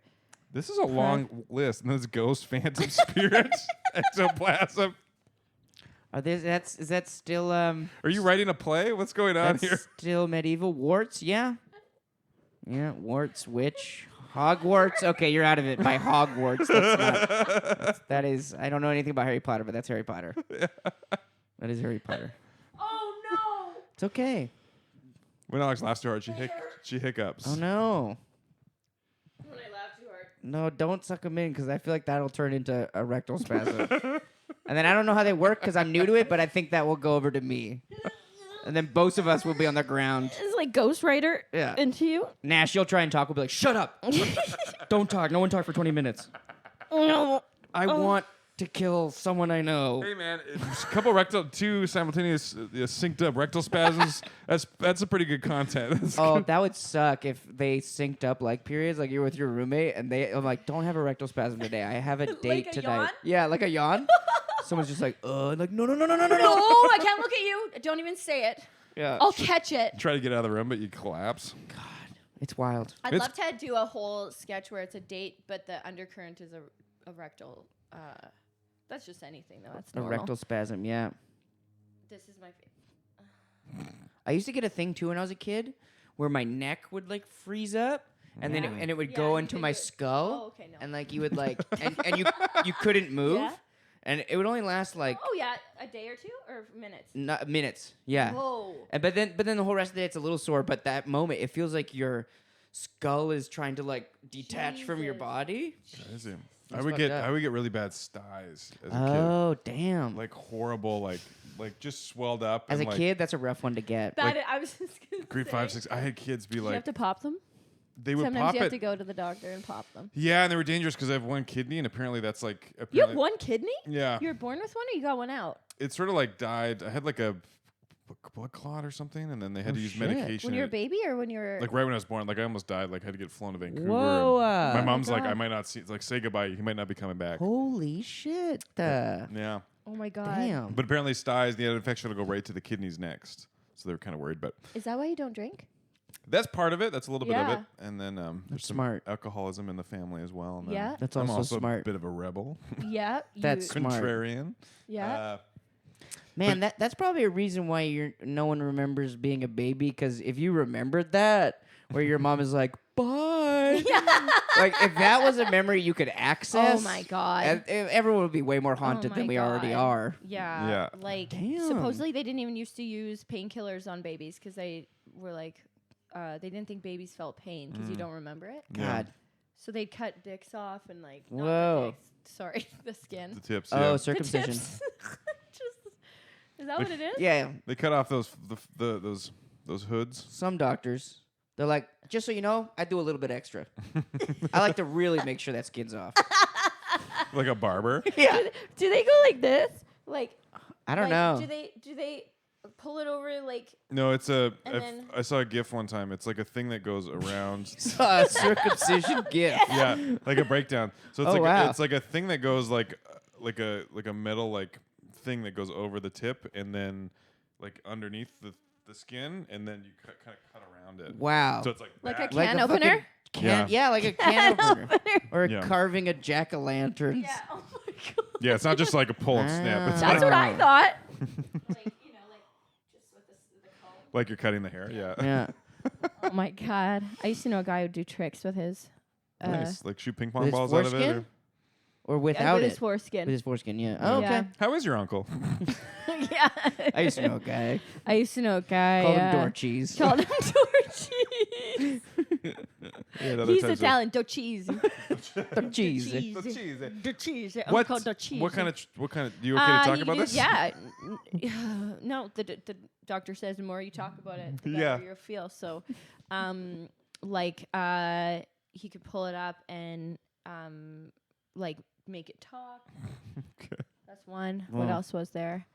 This is a long list. And there's ghost, phantom, spirits, ectoplasm. Is that still Are you writing a play? What's going on that's here? still medieval? Warts, yeah. Yeah, warts, witch, Hogwarts. Okay, you're out of it by Hogwarts. That is I don't know anything about Harry Potter, but that's Harry Potter. That is Harry Potter. Oh no! It's okay. When Alex laughs too hard, she hiccups. Oh no. When I laugh too hard. No, don't suck them in because I feel like that'll turn into a rectal spasm. And then I don't know how they work because I'm new to it, but I think that will go over to me. And then both of us will be on the ground. It's like Ghost Rider Yeah. into you. Nash, you'll try and talk. We'll be like, shut up. Don't talk. No one talk for 20 minutes. No. I want to kill someone I know. Hey man, it's a couple two simultaneous synced up rectal spasms. That's a pretty good content. That's Oh, good. that would suck if they synced up like periods, like you're with your roommate, and I'm like, don't have a rectal spasm today. I have a date a tonight. yawn? Yeah, like a yawn. Someone's just like, and like, no. No, I can't look at you. Don't even say it. Yeah. I'll catch it. Try to get out of the room, but you collapse. It's wild. I'd It's- love to do a whole sketch where it's a date, but the undercurrent is a rectal. That's just anything though. That's A normal. rectal spasm, yeah. This is my favorite. I used to get a thing too when I was a kid where my neck would like freeze up and then it would Yeah, go you into could my do it. skull. Oh, okay, no. And like you would like and you couldn't move. Yeah. And it would only last like Oh yeah, a day or two or minutes. minutes. Yeah. Whoa. And but then the whole rest of the day it's a little sore, but that moment it feels like your skull is trying to like detach from your Jesus. body. Crazy. I That's would fucked get up. I would get really bad styes as a Oh, damn. kid. Like horrible, like just swelled up. As a and like kid, that's a rough one to get. That I was just gonna grade say. 5, 6. I had kids be Do you like have to pop them? they would Sometimes pop you have it. to go to the doctor and pop them. Yeah, and they were dangerous because I have one kidney, and apparently that's like. You have apparently- one kidney? Yeah, You were born with one, or you got one out? it sort of like died. I had like a blood clot or something, and then they had Oh, to use shit. medication. When you were a and baby, or when you were? like right when I was born, like I almost died. Like I had to get flown to Vancouver. Whoa, and my mom's like, God. I might not see. It's like say goodbye. He might not be coming back. Holy shit. Yeah, Oh my god. Damn. But apparently styes, the infection will go right to the kidneys next. So they were kind of worried, but Is that why you don't drink? that's part of it. That's a little bit of Yeah. it. And then there's some smart. alcoholism in the family as well. And then Yeah. That's I'm also a smart. bit of a rebel. Yeah. That's smart. Contrarian. Yeah. Man, that's probably a reason why no one remembers being a baby. Because if you remembered that, where your mom is like, "Bye," like if that was a memory you could access, Oh my God. everyone would be way more haunted Oh than my we already God. are. Yeah. Yeah. Like Damn. supposedly they didn't even used to use painkillers on babies because they were like, they didn't think babies felt pain because you don't remember it. God. So they'd cut dicks off and like, not Whoa. the dicks, sorry, the skin. The tips. Oh, yeah. The circumcision. tips. Is that what it is? Yeah, They cut off those those hoods. some doctors. They're like, just so you know, I do a little bit extra. I like to really make sure that skin's off. Like a barber. Yeah. Do they go like this? Like I don't like, know. Do they pull it over like? No, it's a. And then- I saw a GIF one time. It's like a thing that goes around. Circumcision gift. Yeah, like a breakdown. So it's Oh, like wow. it's like a thing that goes like a metal like thing that goes over the tip and then like underneath the skin and then you kind of cut around it. Wow. So it's like Like that. a Like can a fucking opener? Yeah, like a can opener. Or Yeah. carving a jack-o'-lantern. Yeah. Oh my god. Yeah, it's not just like a pull and snap. It's That's like, what I thought. like just with the comb. like you're cutting the hair. Yeah. Yeah. Oh my god! I used to know a guy who would do tricks with his. Nice. Like shoot ping pong With his balls out of it. foreskin? Or? Or without with it? his foreskin. With his foreskin, yeah. Oh, okay. Yeah. How is your uncle? yeah. I used to know a guy. I used to know a guy. Called him door cheese. Called him door cheese. He's Italian. Door cheese. Door cheese. cheese. Door cheese. What? Called door cheese. What kind of? You okay to talk about this? Yeah. No, the doctor says the more you talk about it, the better Yeah. you'll feel. So, he could pull it up and like make it talk. Okay. That's one. What Wow. else was there?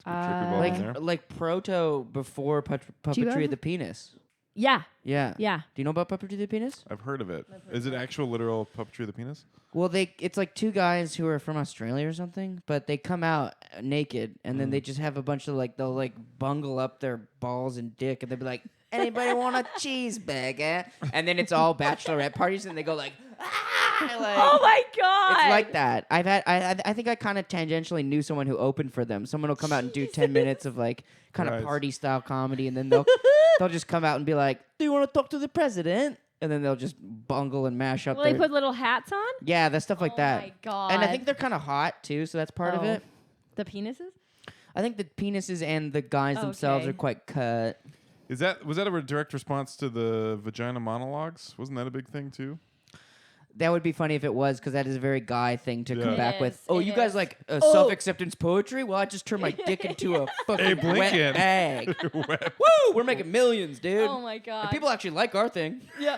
trippy ball in there. Like proto before puppetry ever- of the penis. Yeah. Yeah. Yeah. Do you know about puppetry of the penis? I've heard of it. Is it actual literal puppetry of the penis? Well, it's like two guys who are from Australia or something, but they come out naked and then they just have a bunch of like they'll like bungle up their balls and dick and they'll be like, "Anybody want a cheeseburger?" And then it's all bachelorette parties and they go like, "Ah!" Like, Oh my god. it's like that. I think I kind of tangentially knew someone who opened for them. Someone will come out and do 10 minutes of like kind of Nice. party style comedy and then they'll just come out and be like, "Do you want to talk to the president?" And then they'll just bungle and mash up Will their they put little hats on? yeah, that stuff like Oh that. my god. And I think they're kind of hot too, so that's part of Oh. it. The penises? I think the penises and the guys themselves Okay. are quite cut. Was that a direct response to the vagina monologues? Wasn't that a big thing too? That would be funny if it was, because that is a very guy thing to come Yeah. back It with. is, Oh, it you guys is. like self-acceptance poetry? Well, I just turned my dick into a fucking wet Blinken. bag. Woo! We're making millions, dude. Oh my god. And people actually like our thing. Yeah.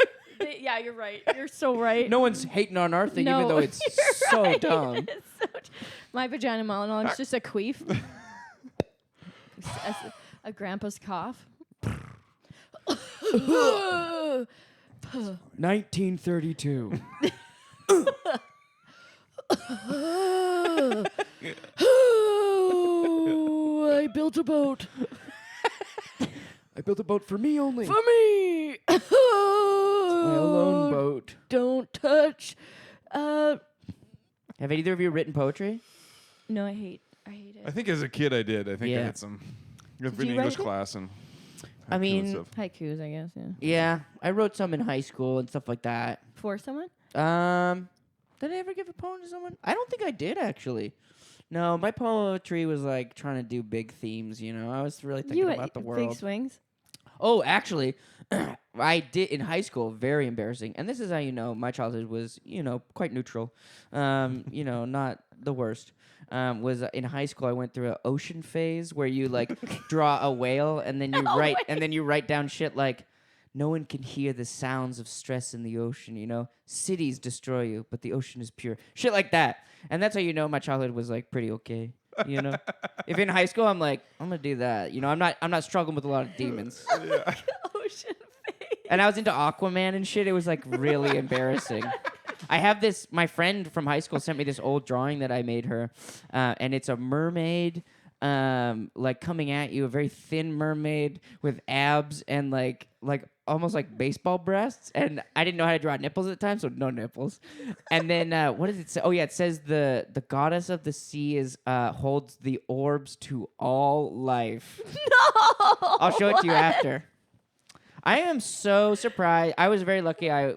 Yeah, you're right. You're so right. No one's hating on our thing, even No, though it's you're so right. dumb. It's so my vagina monologue is just a queef. A grandpa's cough. 1932. I built a boat. I built a boat for me only. For me. My alone boat. Don't touch. Have either of you written poetry? No, I hate it. I think as a kid I did. I think I Yeah. had some. I've Did been you in English write it? class and. I had cool mean- stuff. Haikus, I guess. Yeah. Yeah, I wrote some in high school and stuff like that. For someone? Did I ever give a poem to someone? I don't think I did actually. No, my poetry was like trying to do big themes. You know, I was really thinking about the world. Big swings. Oh, actually, I did in high school. Very embarrassing. And this is how you know my childhood was, quite neutral. Not the worst. Was in high school I went through an ocean phase where you like draw a whale and then you write down shit like, no one can hear the sounds of stress in the ocean. Cities destroy you, but the ocean is pure. Shit like that. And that's how you know my childhood was like pretty okay. If in high school I'm like, I'm gonna do that. I'm not struggling with a lot of demons. Ocean face. And I was into Aquaman and shit. It was like really embarrassing. I have this. My friend from high school sent me this old drawing that I made her, and it's a mermaid, like coming at you, a very thin mermaid with abs and like almost like baseball breasts. And I didn't know how to draw nipples at the time, so no nipples. And then what does it say? Oh yeah, it says the goddess of the sea is holds the orbs to all life. No. I'll show it to you after. I am so surprised. I was very lucky. I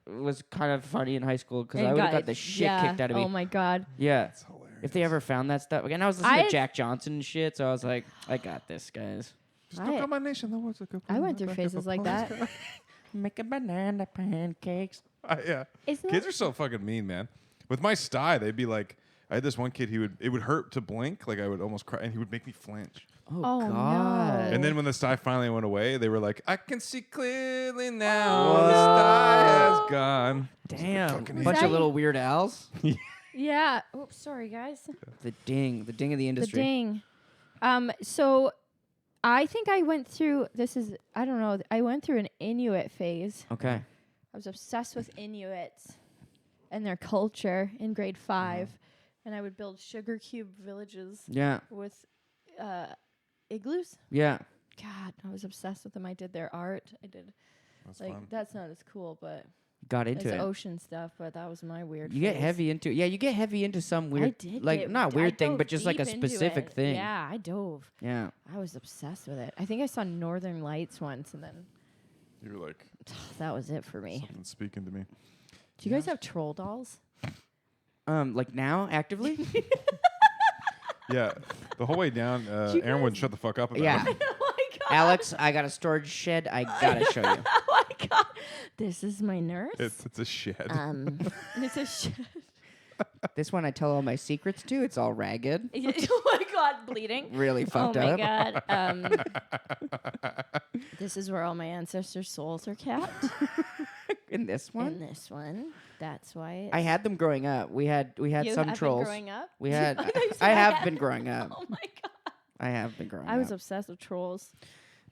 was kind of funny in high school because I would have got the shit kicked out of me. Oh my god. Yeah. hilarious. If they ever found that stuff again, I was listening to Jack Johnson and shit, so I was like, I got this, guys. Just look at my nation. I went through phases like that. Make a banana pancakes. Yeah. Isn't Kids that- are so fucking mean, man. With my sty, they'd be like, I had this one kid. It would hurt to blink, like I would almost cry, and he would make me flinch. Oh, Oh, God. no. And then when the sty finally went away, they were like, I can see clearly now. Oh, The sty no. has gone. Damn. fucking Bunch hate of it. little Weird Owls. Yeah. Oops, sorry guys. The ding of the The industry. ding. So I think I went through I don't know, I went through an Inuit phase. Okay. I was obsessed with Inuits and their culture in grade 5. And I would build sugar cube villages Yeah. with igloos. Yeah. God, I was obsessed with them. I did their art. That's Like fun. that's not as cool, but Got it's into it. ocean stuff. But that was my weird. You get phase. heavy into you get heavy into some weird, I did like get- not I weird thing, dove but just like a deep into specific it. thing. Yeah, I dove. Yeah. I was obsessed with it. I think I saw Northern Lights once, and then You were like, that was it for me. something speaking to me. Do you guys have troll dolls? Like now, actively? Yeah. The whole way down, You Aaron wouldn't guys- shut the fuck up about Yeah. it. Oh my god! Alex, I got a storage shed. I gotta show you. Oh my god! This is my nurse. It's a shed. It's a shit. This one I tell all my secrets to. It's all ragged. Oh my god, bleeding. Really fucked oh my up. god. This is where all my ancestors' souls are kept. In this one, In this one, that's why. I had them growing up. We had you some have trolls. Been growing up. We had. thought you said I have had. been growing up. Oh my god. I have been growing up. I was obsessed with trolls.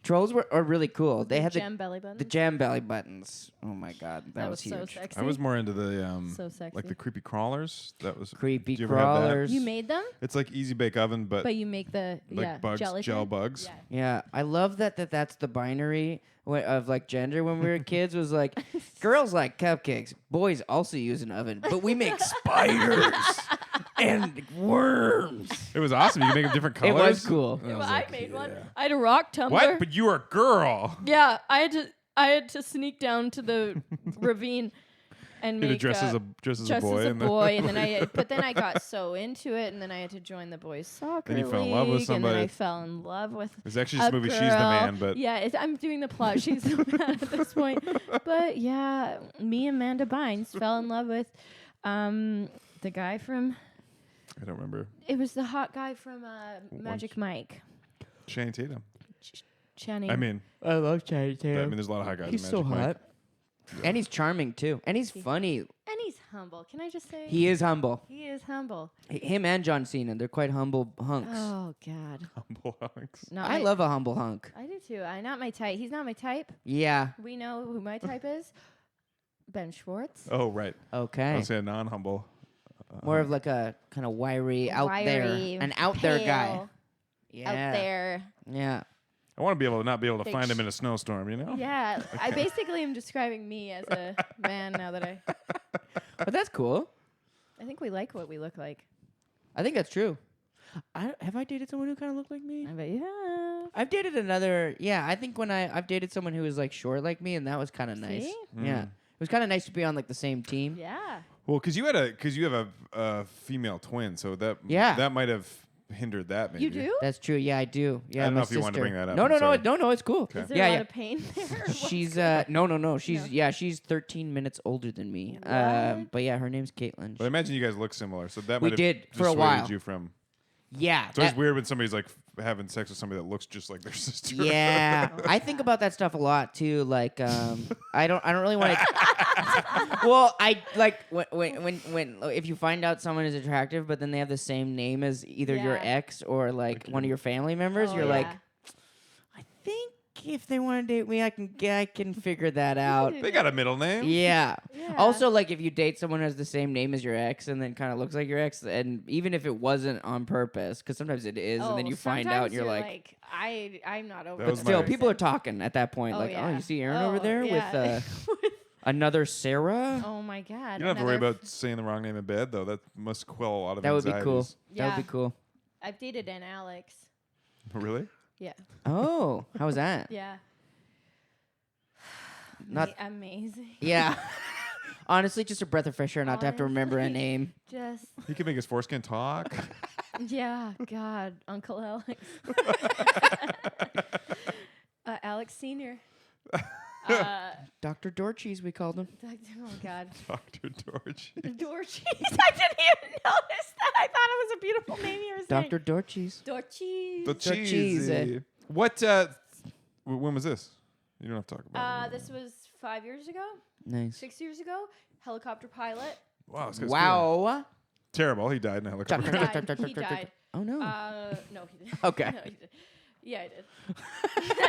Trolls are really cool. They had gem belly buttons. the jam belly buttons. Oh my god, that was was so huge. sexy. I was more into the So sexy. like the creepy crawlers. That was Creepy do you ever have that? crawlers. You made them, It's like easy bake oven, but you make the like bugs, gelatin? gel bugs. Yeah. Yeah, I love that's the binary of like gender when we were kids was like girls like cupcakes, boys also use an oven, but we make spiders and worms. It was awesome. You could make them different It colors. was cool. And I Well, was I like, made one. yeah. I had a rock tumbler. What? But you were a girl. Yeah, I had to sneak down to the ravine and You had to make dress as a boy. and then- and then but then I got so into it, and then I had to join the boys soccer Then you fell in love with league, and then somebody. I fell in love with. It's actually just a movie. She's the girl. man, but Yeah, I'm doing the plot. She's the man at this point. But yeah, me and Amanda Bynes fell in love with the guy from. I don't remember. It was the hot guy from Magic Mike. Channing Tatum. Channing. I mean, I love Channing there's a lot of hot guys. He's in so Magic Mike. hot. And he's charming too. And he's funny. And he's humble. Can I just say? He is humble. He is humble. Him and John Cena, they're quite humble hunks. Oh God. Humble Alex. Not I my- love a humble hunk. I do too. Not my type. He's not my type. Yeah. We know who my type is. Ben Schwartz. Oh right. I Okay. would say a non-humble. More of like a kind of wiry, out there, Wiry, an out there guy. pale, Yeah. Out there. Yeah. I want to be able to not be able to Big find him sh- in a snowstorm. You know. Yeah. I basically am describing me as a man now that But that's cool. I think we like what we look like. I think that's true. Have I dated someone who kind of looked like me? I bet you have. I've dated another. Yeah, I think when I've dated someone who was like short like me, and that was kind of nice. See? Yeah, it was kind of nice to be on like the same team. Yeah. Well, because you have a female twin, so that might have hindered that. Maybe You do? That's true. Yeah, I do. Yeah, I don't my know if you wanted to sister. bring that up. No, I'm no, no, sorry. no. It's cool. Okay. Is there Yeah, a lot yeah. of pain there? What's She's going on? no. She's No. she's 13 minutes older than me. What? But yeah, her name's Caitlin. But I imagine you guys look similar, so that We might have did for a dissuaded while. you from. Yeah. It's always that- weird when somebody's like having sex with somebody that looks just like their sister. Yeah, I think about that stuff a lot too. Like, I don't really want to. Well, I like when if you find out someone is attractive, but then they have the same name as either your Yeah. ex or like one of your family members, Oh, you're like, yeah. I think if they want to date me, I can figure that out. They got a middle name. Yeah. Yeah. Also, like if you date someone who has the same name as your ex and then kind of looks like your ex, and even if it wasn't on purpose, because sometimes it is, and then you find out, and you're like, I'm not over. That but was still, my- people are talking at that point, Oh, like, yeah. oh, you see Aaron over there yeah. with another Sarah? Oh my god. You don't have to worry another about saying the wrong name in bed, though. That must quell a lot of That would be cool. anxieties. That would Yeah. be cool. I've dated an Alex. Really? Yeah. Oh, how was that? Yeah. Not- amazing. Yeah. Honestly, just a breath of fresh air not to have to remember a Honestly. name. Just He can make his foreskin talk. yeah, God, Uncle Alex. Alex Senior. Dr. Dorcheese, we called him. Oh God. Dr. Dorch. Dorcheese. I didn't even notice that. I thought it was a beautiful name you were saying. Dr. Dorcheese. Dorcheese. The Dorcheese. cheesy. What? When was this? You don't have to talk about it. This was 5 years ago, Nice. 6 years ago. Helicopter pilot. Wow. This guy's cool. Wow. Terrible. He died in a helicopter. He died. Oh, no. No, he didn't. Okay. No, he didn't. Yeah, I did.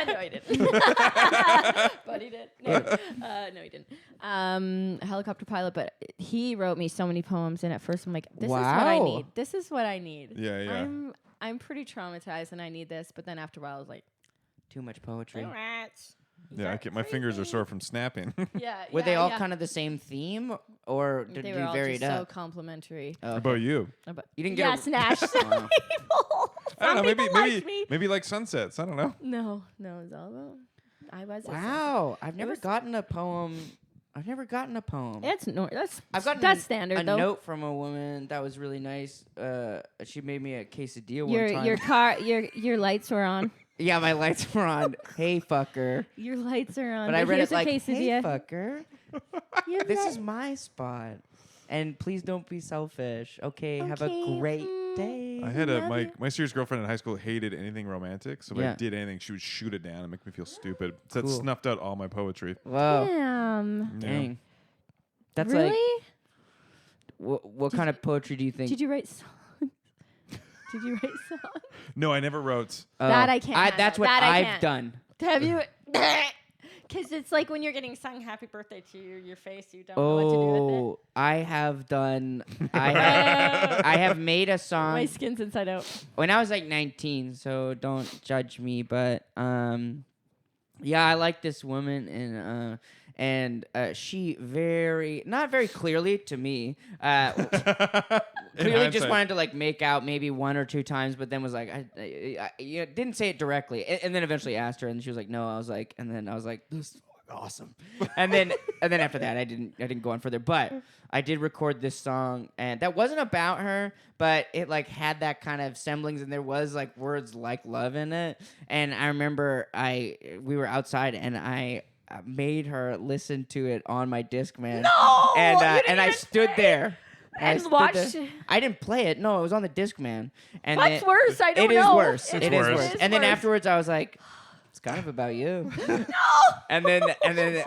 No, I didn't. But he did. No, he didn't. A helicopter pilot, but he wrote me so many poems, and at first I'm like, this is what I Wow. need. This is what I need. Yeah, yeah. I'm pretty traumatized, and I need this. But then after a while, I was like, Too much poetry. rats. Yeah, my fingers are sore from snapping. Yeah. Were they all kind of the same theme, or did They you were all vary just it so up? complimentary. Oh, How okay. about you? But You didn't get yes, a- Nash. Some Wow. people. I don't know. Some people liked me. Maybe like sunsets. I don't know. No, it's all about. I was. a Wow, I've never was- gotten a poem. That's I've gotten that's standard a though. note from a woman that was really nice. She made me a quesadilla one time. Your car your lights were on. Yeah, my lights were on. Hey, fucker. Your lights are on. But I read here's it like, a hey, quesadilla. fucker. Your This li- is my spot. And please don't be selfish. Okay, have a Okay, great day. I had Love my serious girlfriend in high school hated anything romantic. So if I Yeah. did anything, she would shoot it down and make me feel stupid. So that Cool. snuffed out all my poetry. Whoa. Damn. Yeah. Dang. That's really? like, what kind of poetry do you think? Did you write songs? Did you write songs? No, I never wrote. That I can't That's handle. what That I I've can't. done. Have you? Because it's like when you're getting sung "Happy Birthday" to your face, you don't know what to do with it. Oh, I have done. I have made a My song skin's inside out. when I was like 19, so don't judge me. But yeah, I like this woman, and she not very clearly to me. Clearly, just wanted to like make out maybe one or two times, but then was like, I didn't say it directly, and then eventually asked her, and she was like, no. I was like, and then I was like, this is awesome, and then after that, I didn't go on further, but I did record this song, and that wasn't about her, but it like had that kind of semblance, and there was like words like love in it, and I remember we were outside, and I made her listen to it on my Discman, No, and you didn't and I even stood play there. and I stood watched there. it. I didn't play it. No, it was on the Discman. And What's then, worse? I don't It is know. worse. It's It is worse. worse. It is And then worse. afterwards, I was like, it's kind of about you. No. and then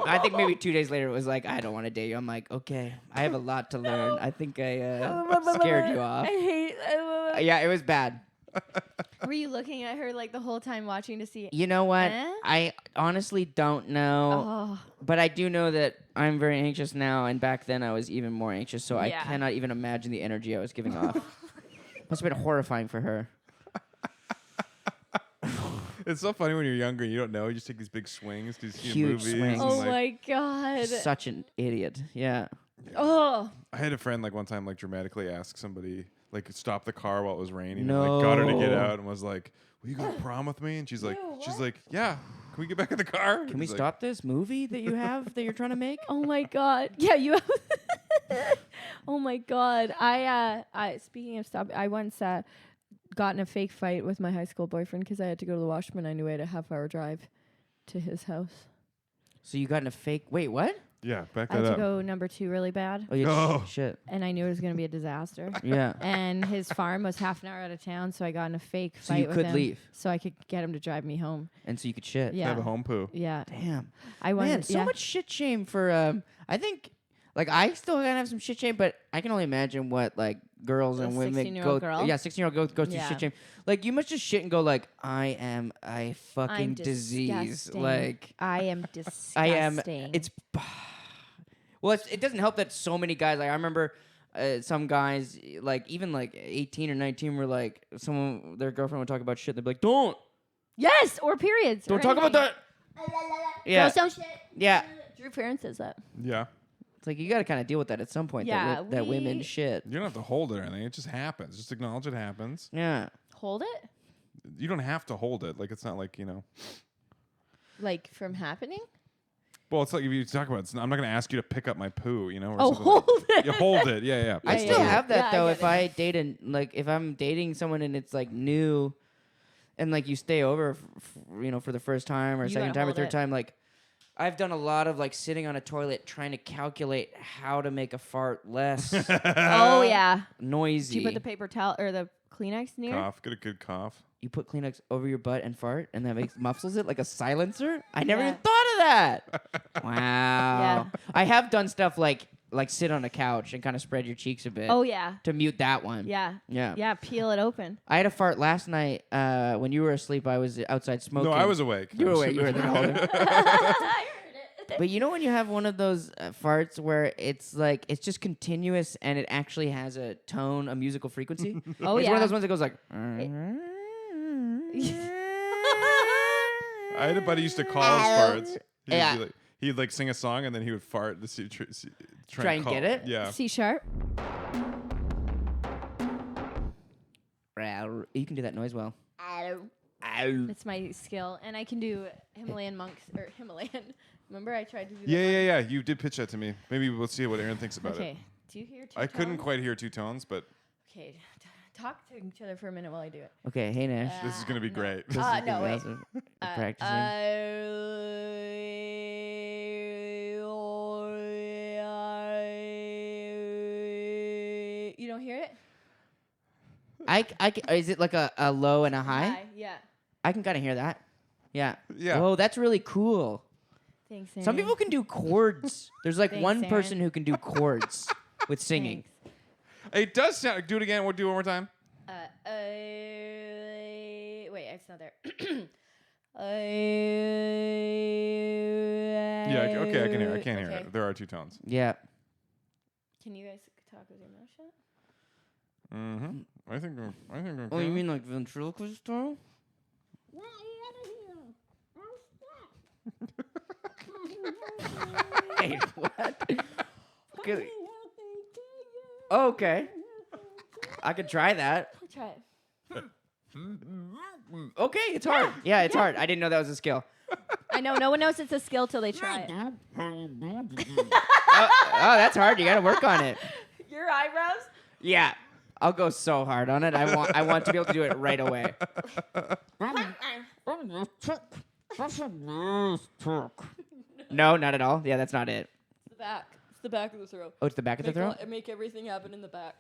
I think maybe 2 days later, it was like, I don't want to date you. I'm like, okay, I have a lot to learn. I think I scared you off. I hate. Yeah, it was bad. Were you looking at her like the whole time, watching to see? You know what? Eh? I honestly don't know. Oh, But I do know that I'm very anxious now, and back then I was even more anxious, so I Yeah. cannot even imagine the energy I was giving off. Must have been horrifying for her. It's so funny when you're younger. You don't know. You just take these big swings, these Huge movies. swings. and, oh like, my god. Such an idiot. Yeah. Oh. I had a friend like one time like dramatically ask somebody like stop the car while it was raining and like got her to get No. out and was like, "Will you go to prom with me?" And she's like, "Yeah, can we get back in the car?" Can we stop this movie that you have that you're trying to make? Oh my god. Yeah, you have. Oh my god. I speaking of stop, I once got in a fake fight with my high school boyfriend because I had to go to the washroom and I knew I had a half-hour drive to his house. So you got in a fake. Wait, what? Yeah, back I had that to up. go number 2 really bad, Oh, you Oh. shit. and I knew it was going to be a disaster. Yeah. And his farm was half an hour out of town, so I got in a fake So fight you with could him, leave. so I could get him to drive me home. And so you could shit. Yeah, Have a home poo. yeah. Damn. I wanted. Man, so yeah. much shit shame for. I think Like I still gotta have some shit shame, but I can only imagine what like girls and women 16-year-old go. girl? Yeah, 16-year-old girl goes through Yeah. shit shame. Like you must just shit and go like, I am a fucking I'm disease. disgusting. Like I am disgusting. I am. It's. Well, it doesn't help that so many guys. Like I remember. Some guys, like even like 18 or 19, were like, their girlfriend would talk about shit. They'd be like, "Don't Yes, or periods. don't or talk about anything. that." Yeah, Girls don't shit. yeah. Drew Farron says that. Yeah. It's like you got to kind of deal with that at some point. Yeah, that women we- shit. You don't have to hold it or anything. It just happens. Just acknowledge it happens. Yeah. Hold it, You don't have to hold it. Like it's not like, like from happening. Well, it's like if you talk about it, I'm not going to ask you to pick up my poo, or Oh, something hold like, it. You hold it. Yeah. I Yeah, still yeah. have that Yeah, I though. get If it. I date if I'm dating someone and it's like new, and like you stay over, for the first time or You second gotta time or hold third it. time, like I've done a lot of like sitting on a toilet trying to calculate how to make a fart less Oh yeah. noisy. Do you put the paper towel or the Kleenex near? cough. Get a good cough. You put Kleenex over your butt and fart, and that makes muffles it like a silencer. I never Yeah. even thought of that. Wow. I have done stuff like sit on a couch and kind of spread your cheeks a bit. Oh yeah. To mute that one. Yeah. Yeah. Yeah. Peel it open. I had a fart last night when you were asleep. I was outside smoking. No, I was awake. You were awake. You were in the whole I heard it. But you know when you have one of those farts where it's like it's just continuous and it actually has a tone, a musical frequency. Oh It's yeah. one of those ones that goes like. I had a buddy who used to call his farts. Yeah. He'd like sing a song and then he would fart to Try and get it? Yeah. C sharp. You can do that noise well. It's my skill, and I can do Himalayan monks or Himalayan. Remember, I tried to do that. Yeah. You did pitch that to me. Maybe we'll see what Aaron thinks about Okay. it. Do you hear? I couldn't tones? quite hear two tones, but Okay. Talk to each other for a minute while I do it. Okay, hey Nash. this is gonna be no. great. This Uh, is no, good. wait. That's practicing. You don't hear it? Is it like a low and a high? Yeah. I can kind of hear that. Yeah. Yeah. Whoa, that's really cool. Thanks. Some people can do chords. There's like Thanks, one Aaron. person who can do chords with singing. It does sound. Do it again. We'll do it one more time. Wait, it's not there. Yeah. Okay. I can hear. I can't hear Okay. it. There are two tones. Yeah. Can you guys talk with your mouth shut? Mm-hmm. I think. Oh, you mean like ventriloquist style? Hey, what? Okay. Okay. I could try that. Try it. Okay, it's hard. Yeah, it's hard. I didn't know that was a skill. I know no one knows it's a skill till they try it. Oh, that's hard. You got to work on it. Your eyebrows? Yeah. I'll go so hard on it. I want to be able to do it right away. No, not at all. Yeah, that's not it. It's the back. It's the back of the throat. Oh, it's the back of the throat? Make everything happen in the back.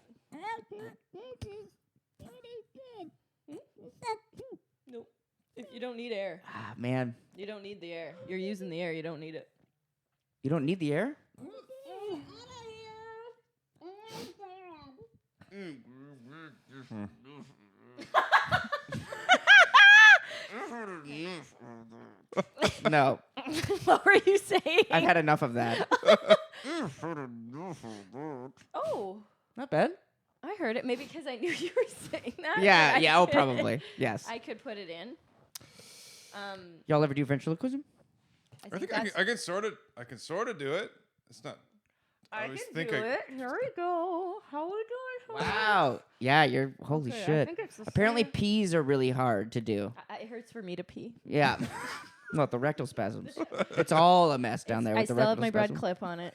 Nope. If you don't need air. Ah, man. You don't need the air. You're using the air. You don't need it. You don't need the air? No. What were you saying? I've had enough of that. Oh, Not bad. I heard it. Maybe because I knew you were saying that. Yeah, but I yeah, oh, could- probably. Yes. I could put it in. Y'all ever do ventriloquism? I think I can sort of do it. It's not. I always can think do I- it. Here we go. How we doing? Wow. Yeah, you're holy Okay, I shit. think it's the Apparently same. peas are really hard to do. It hurts for me to pee. Yeah. Not the rectal spasms. It's all a mess down there I with the still rectal have my bread spasms. clip on it.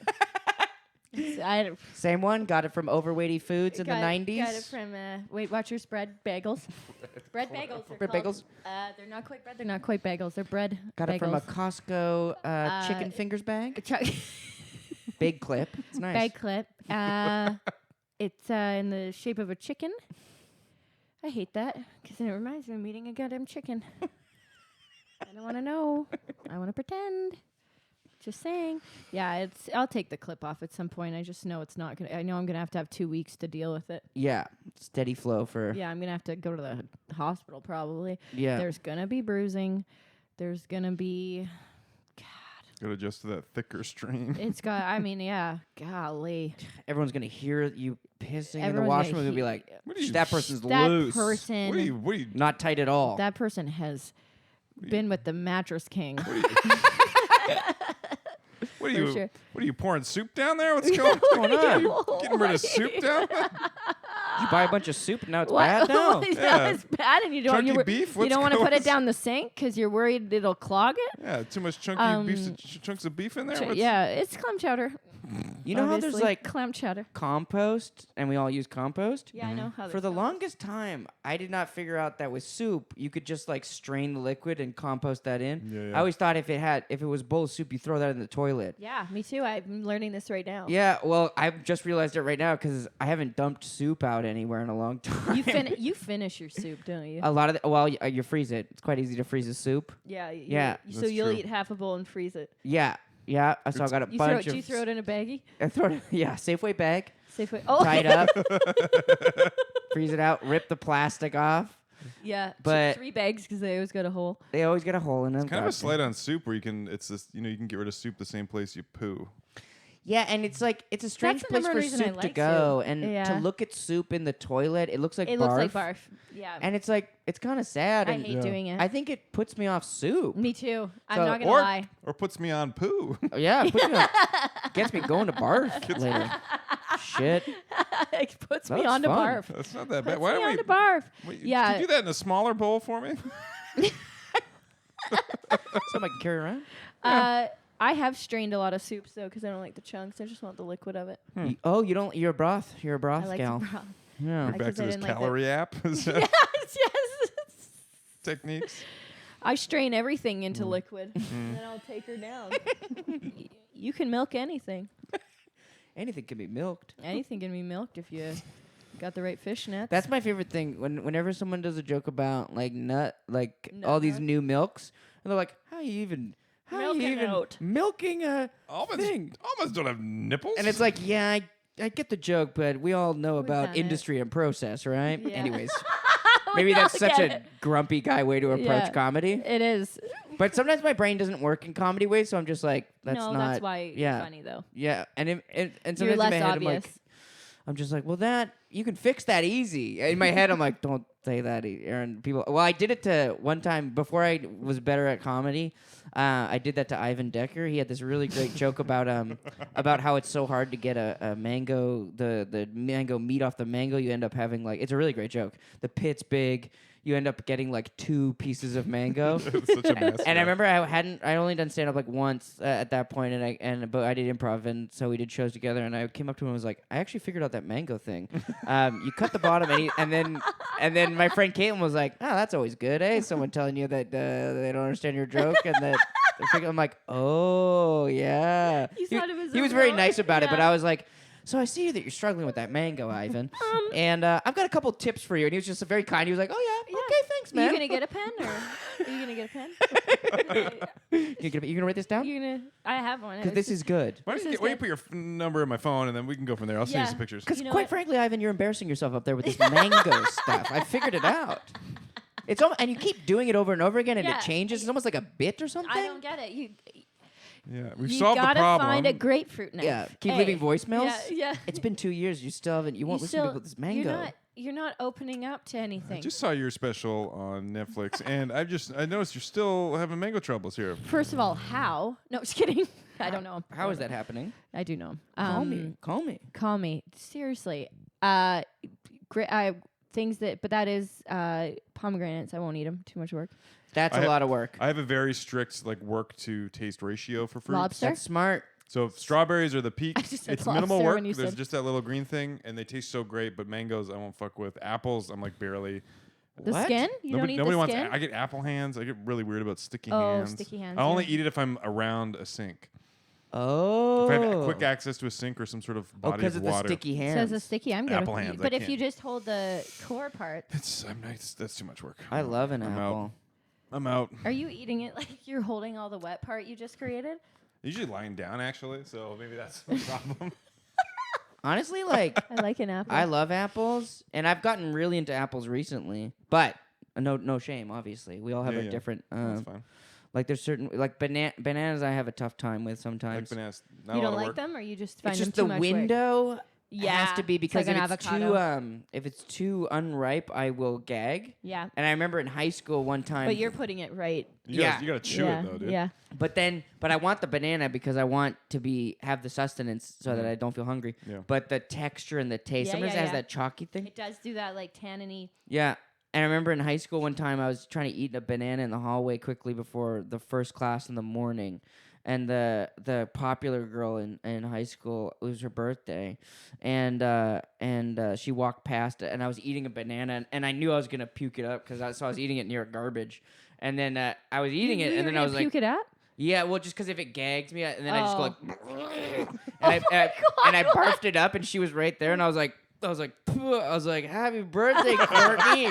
I Same one. Got it from Overweighty Foods in the 90s. Got it from Weight Watchers bread bagels. Bread bagels. They're Bread called. bagels? They're not quite bread. They're not quite bagels. They're bread. Got bagels. it from a Costco chicken fingers bag. Big clip. It's nice. Bag clip. It's in the shape of a chicken. I hate that because it reminds me of eating a goddamn chicken. I don't want to know. I want to pretend. Just saying. Yeah, I'll take the clip off at some point. I just know it's not gonna. I know I'm gonna have to have 2 weeks to deal with it. Yeah, steady flow for. Yeah, I'm gonna have to go to the hospital probably. Yeah. There's gonna be bruising. There's gonna be. Got to adjust to that thicker strain. It's got. I mean, yeah. Golly. Everyone's gonna hear you pissing in the Everyone's washroom. gonna Gonna be he- like, What are you- that person's That loose. person. What are you? Not tight at all. That person has been with the mattress king. What are For you? sure. What are you pouring soup down there? What's going on? Getting rid of soup down there? You buy a bunch of soup and now it's What? bad now. Yeah. It's bad, and you don't. Chunky You, beef? you What's don't want to going put it on? down the sink because you're worried it'll clog it. Yeah, too much chunky beef, Um, chunks of beef in there. Ch- What's- yeah, it's clam chowder. You know how there's obviously. like clam chowder. compost and we all use compost? Yeah, I know how. For the longest time, I did not figure out that with soup, you could just like strain the liquid and compost that in. Yeah, yeah. I always thought if it was bowl of soup, you throw that in the toilet. Yeah, me too. I'm learning this right now. Yeah, well, I've just realized it right now because I haven't dumped soup out anywhere in a long time. You finish your soup, don't you? a lot of you freeze it. It's quite easy to freeze a soup. Yeah. Yeah. So That's you'll true. eat half a bowl and freeze it. Yeah, so I got a Do bunch you of. throw it in a baggie? I throw it. Yeah, Safeway bag, Safeway. Oh, tied up, freeze it out, rip the plastic off. yeah. But- 3 bags because they always got a hole. They always get a hole in them. Kind of a gotcha. slight on soup where you can. It's this. You can get rid of soup the same place you poo. Yeah, and it's like it's a strange the place number for one reason I soup to like go, soup. and to Yeah. look at soup in the toilet, it looks like It barf. looks like barf. Yeah. And it's like it's kind of sad. I and hate doing it. I think it puts me off soup. Me too. I'm So- not gonna Or lie. or puts me on poo. Yeah, it puts me on, gets me going to barf later. Shit, It puts me That's on to fun. barf. That's not that bad. Puts Why me don't on we? to barf. Wait, Yeah. Can you do that in a smaller bowl for me? something I can carry around. I have strained a lot of soups though because I don't like the chunks. I just want the liquid of it. Oh, you don't? You're a broth. You're a broth I like gal. the broth. Yeah. Back Because to I this didn't like calorie app. Is that yes, yes. techniques? I strain everything into liquid, and then I'll take her down. You can milk anything. Anything can be milked. Anything can be milked if you got the right fishnets. That's my favorite thing. Whenever someone does a joke about like all these Nut. new milks, and they're like, how you Milking even oat. milking a Almonds, thing? almonds don't have nipples. And it's like, yeah, I get the joke, but we all know We've about done it. industry and process, right? Yeah. Anyways, maybe that's all such get a it. grumpy guy way to approach Yeah. comedy. It is. But sometimes my brain doesn't work in comedy ways, so I'm just like, that's no, not. that's why yeah, you're funny though. Yeah, and sometimes You're in my less head obvious. I'm just like, well, that you can fix that easy. In my head, I'm like, don't say that, Aaron. People. Well, I did it to one time before I was better at comedy. I did that to Ivan Decker. He had this really great joke about how it's so hard to get a mango, the mango meat off the mango. You end up having like, it's a really great joke. The pit's big. You end up getting like 2 pieces of mango. It's such a mess. And I yeah. remember I only done stand up like once at that point, but I did improv, and so we did shows together. And I came up to him and was like, I actually figured out that mango thing. You cut the bottom, and then my friend Caitlin was like, oh, that's always good, eh? Someone telling you that they don't understand your joke, and that I'm like, oh yeah. You thought it was he a was very real- nice about it, but yeah. I was like. So I see that you're struggling with that mango, Ivan, and I've got a couple tips for you. And he was just very kind. He was like, "Oh yeah, okay, thanks, Are man." you gonna get a pen or are you gonna get a pen? You gonna write this down? You're gonna. I have one. Because this is good. Why don't you, This is why don't you good. put your number in my phone and then we can go from there? I'll send you Yeah. some pictures. Because You know quite what? frankly, Ivan, you're embarrassing yourself up there with this mango stuff. I figured it out. It's and you keep doing it over and over again, and Yeah. it changes. It's almost like a bit or something. I don't get it. Yeah, we've You solved the gotta problem. find a grapefruit knife. Yeah, keep Hey. leaving voicemails. Yeah, yeah. It's been 2 years. You still haven't. You won't listen to me with this mango. You're not opening up to anything. I just saw your special on Netflix, and I noticed you're still having mango troubles here. First of all, how? No, just kidding. I don't know him. How is that happening? I do know him. Call me. Call me. Call me. Seriously. Things but that is pomegranates. I won't eat them. Too much work. That's I a have- lot of work. I have a very strict work to taste ratio for fruits. Lobster? That's smart. So if strawberries are the peak, I just said it's minimal lobster work. when you There's said- just that little green thing, and they taste so great. But mangoes, I won't fuck with. Apples, I'm like barely. The What? skin? You don't eat nobody the wants. skin? I get apple hands. I get really weird about sticky Oh, hands. sticky hands, I only yeah. eat it if I'm around a sink. Oh. If I have quick access to a sink or some sort of Oh, body because of of the water. sticky hands. Says a sticky. I'm good. Apple with hands, I But if can't. you just hold the core part, That's too much work. I love an I'm apple. out. I'm out. are you eating it like you're holding all the wet part you just created? Usually lying down, actually, so maybe that's the problem. Honestly, like I like an apple. I love apples, and I've gotten really into apples recently. But no shame, obviously. We all have Yeah, a yeah. different. That's fine. Like there's certain like bananas I have a tough time with Like sometimes. bananas. Not You a lot don't of like work. them, or you just find It's them just too the much work? window Yeah, has to be it's because like an if it's avocado. too if it's too unripe, I will gag. Yeah, And I remember in high school one time. but you're putting it right. You Yeah. gotta, you gotta chew yeah, it though, dude. yeah. But I want the banana because I want to have the sustenance so that I don't feel hungry. Yeah. But the texture and the taste, Yeah, sometimes yeah, it has yeah. that chalky thing. It does do that like tanniny. Yeah. And I remember in high school one time I was trying to eat a banana in the hallway quickly before the first class in the morning. And the popular girl in high school, it was her birthday, and she walked past it, and I was eating a banana, and I knew I was gonna puke it up because I was eating it near garbage, and then I was eating it, and then I was like, puke it up. yeah, well, just because if it gagged me, and then I just go Oh. like, and I barfed it up, and she was right there, and I was like, happy birthday, Courtney.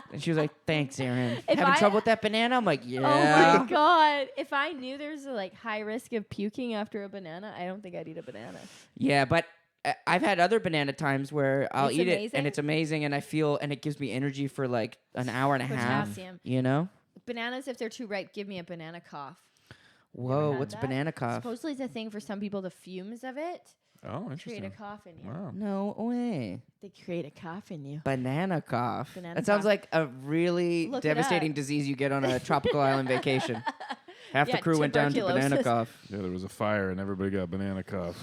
And she was like, thanks, Aaron. If Having I- trouble with that banana? I'm like, yeah. Oh my god! If I knew there's a like high risk of puking after a banana, I don't think I'd eat a banana. Yeah, but I've had other banana times where I'll It's eat it amazing? and it's amazing, and it gives me energy for like an hour and a half. Potassium. You know? Bananas, if they're too ripe, give me a banana cough. Whoa, had what's that? banana cough? Supposedly it's a thing for some people. The fumes of it Oh, create interesting. a cough in you. Wow. No way. They create a cough in you. Banana cough. Banana that sounds cough. like a really Look it devastating up. disease you get on a tropical island vacation. Half the Yeah, crew went down to banana tuberculosis. cough. Yeah, there was a fire and everybody got banana cough.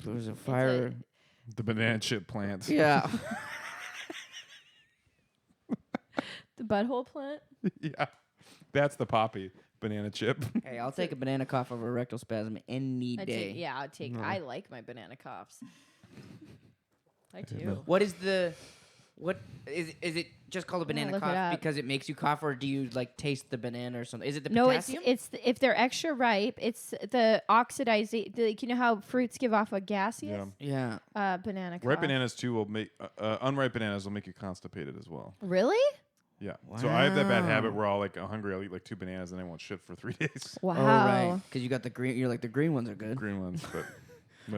There was a fire. The banana chip plants. Yeah. The butthole plant. Yeah. That's the poppy banana chip. Hey, I'll take a banana cough over a rectal spasm any day. I'd take. I like my banana coughs. I do. What is it just called a banana look it cough up. because it makes you cough, or do you like taste the banana or something? Is it the No, potassium? it's if they're extra ripe, it's the oxidizing. Like, you know how fruits give off a gaseous Yeah. yeah. banana cough. Ripe bananas too will make unripe bananas will make you constipated as well. Really? Yeah. So I have that bad habit Wow. where I'll hungry. I'll eat like 2 bananas and I won't shit for 3 days. Wow. Oh, right. Because you got the green. You're like the green ones are good. Green ones, but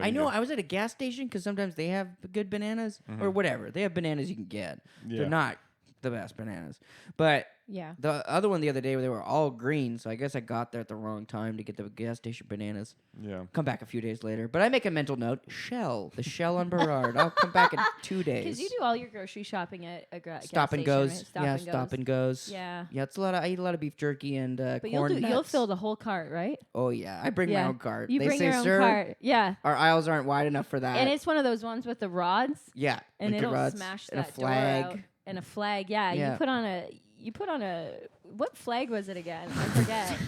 I know. I was at a gas station because sometimes they have good bananas or whatever. They have bananas you can get. Yeah. They're not the best bananas, but Yeah. the other one the other day they were all green. So I guess I got there at the wrong time to get the gas station bananas. Yeah. Come back a few days later, but I make a mental note: the Shell on Burrard. I'll come back in 2 days. Because you do all your grocery shopping at a gas Stop and station, goes. right? Stop Yeah, and stop goes. and goes. Yeah. Yeah, it's a lot. I eat a lot of beef jerky and But corn you'll nuts. fill the whole cart, right? Oh yeah, I bring my Yeah. own cart. You they bring say, your own "Sir, cart. Yeah. our aisles aren't wide enough for that." And it's one of those ones with the rods, yeah, and like the it'll rods smash and a that door out. flag. And a flag. Yeah. Yeah. You put on a what flag was it again? I forget.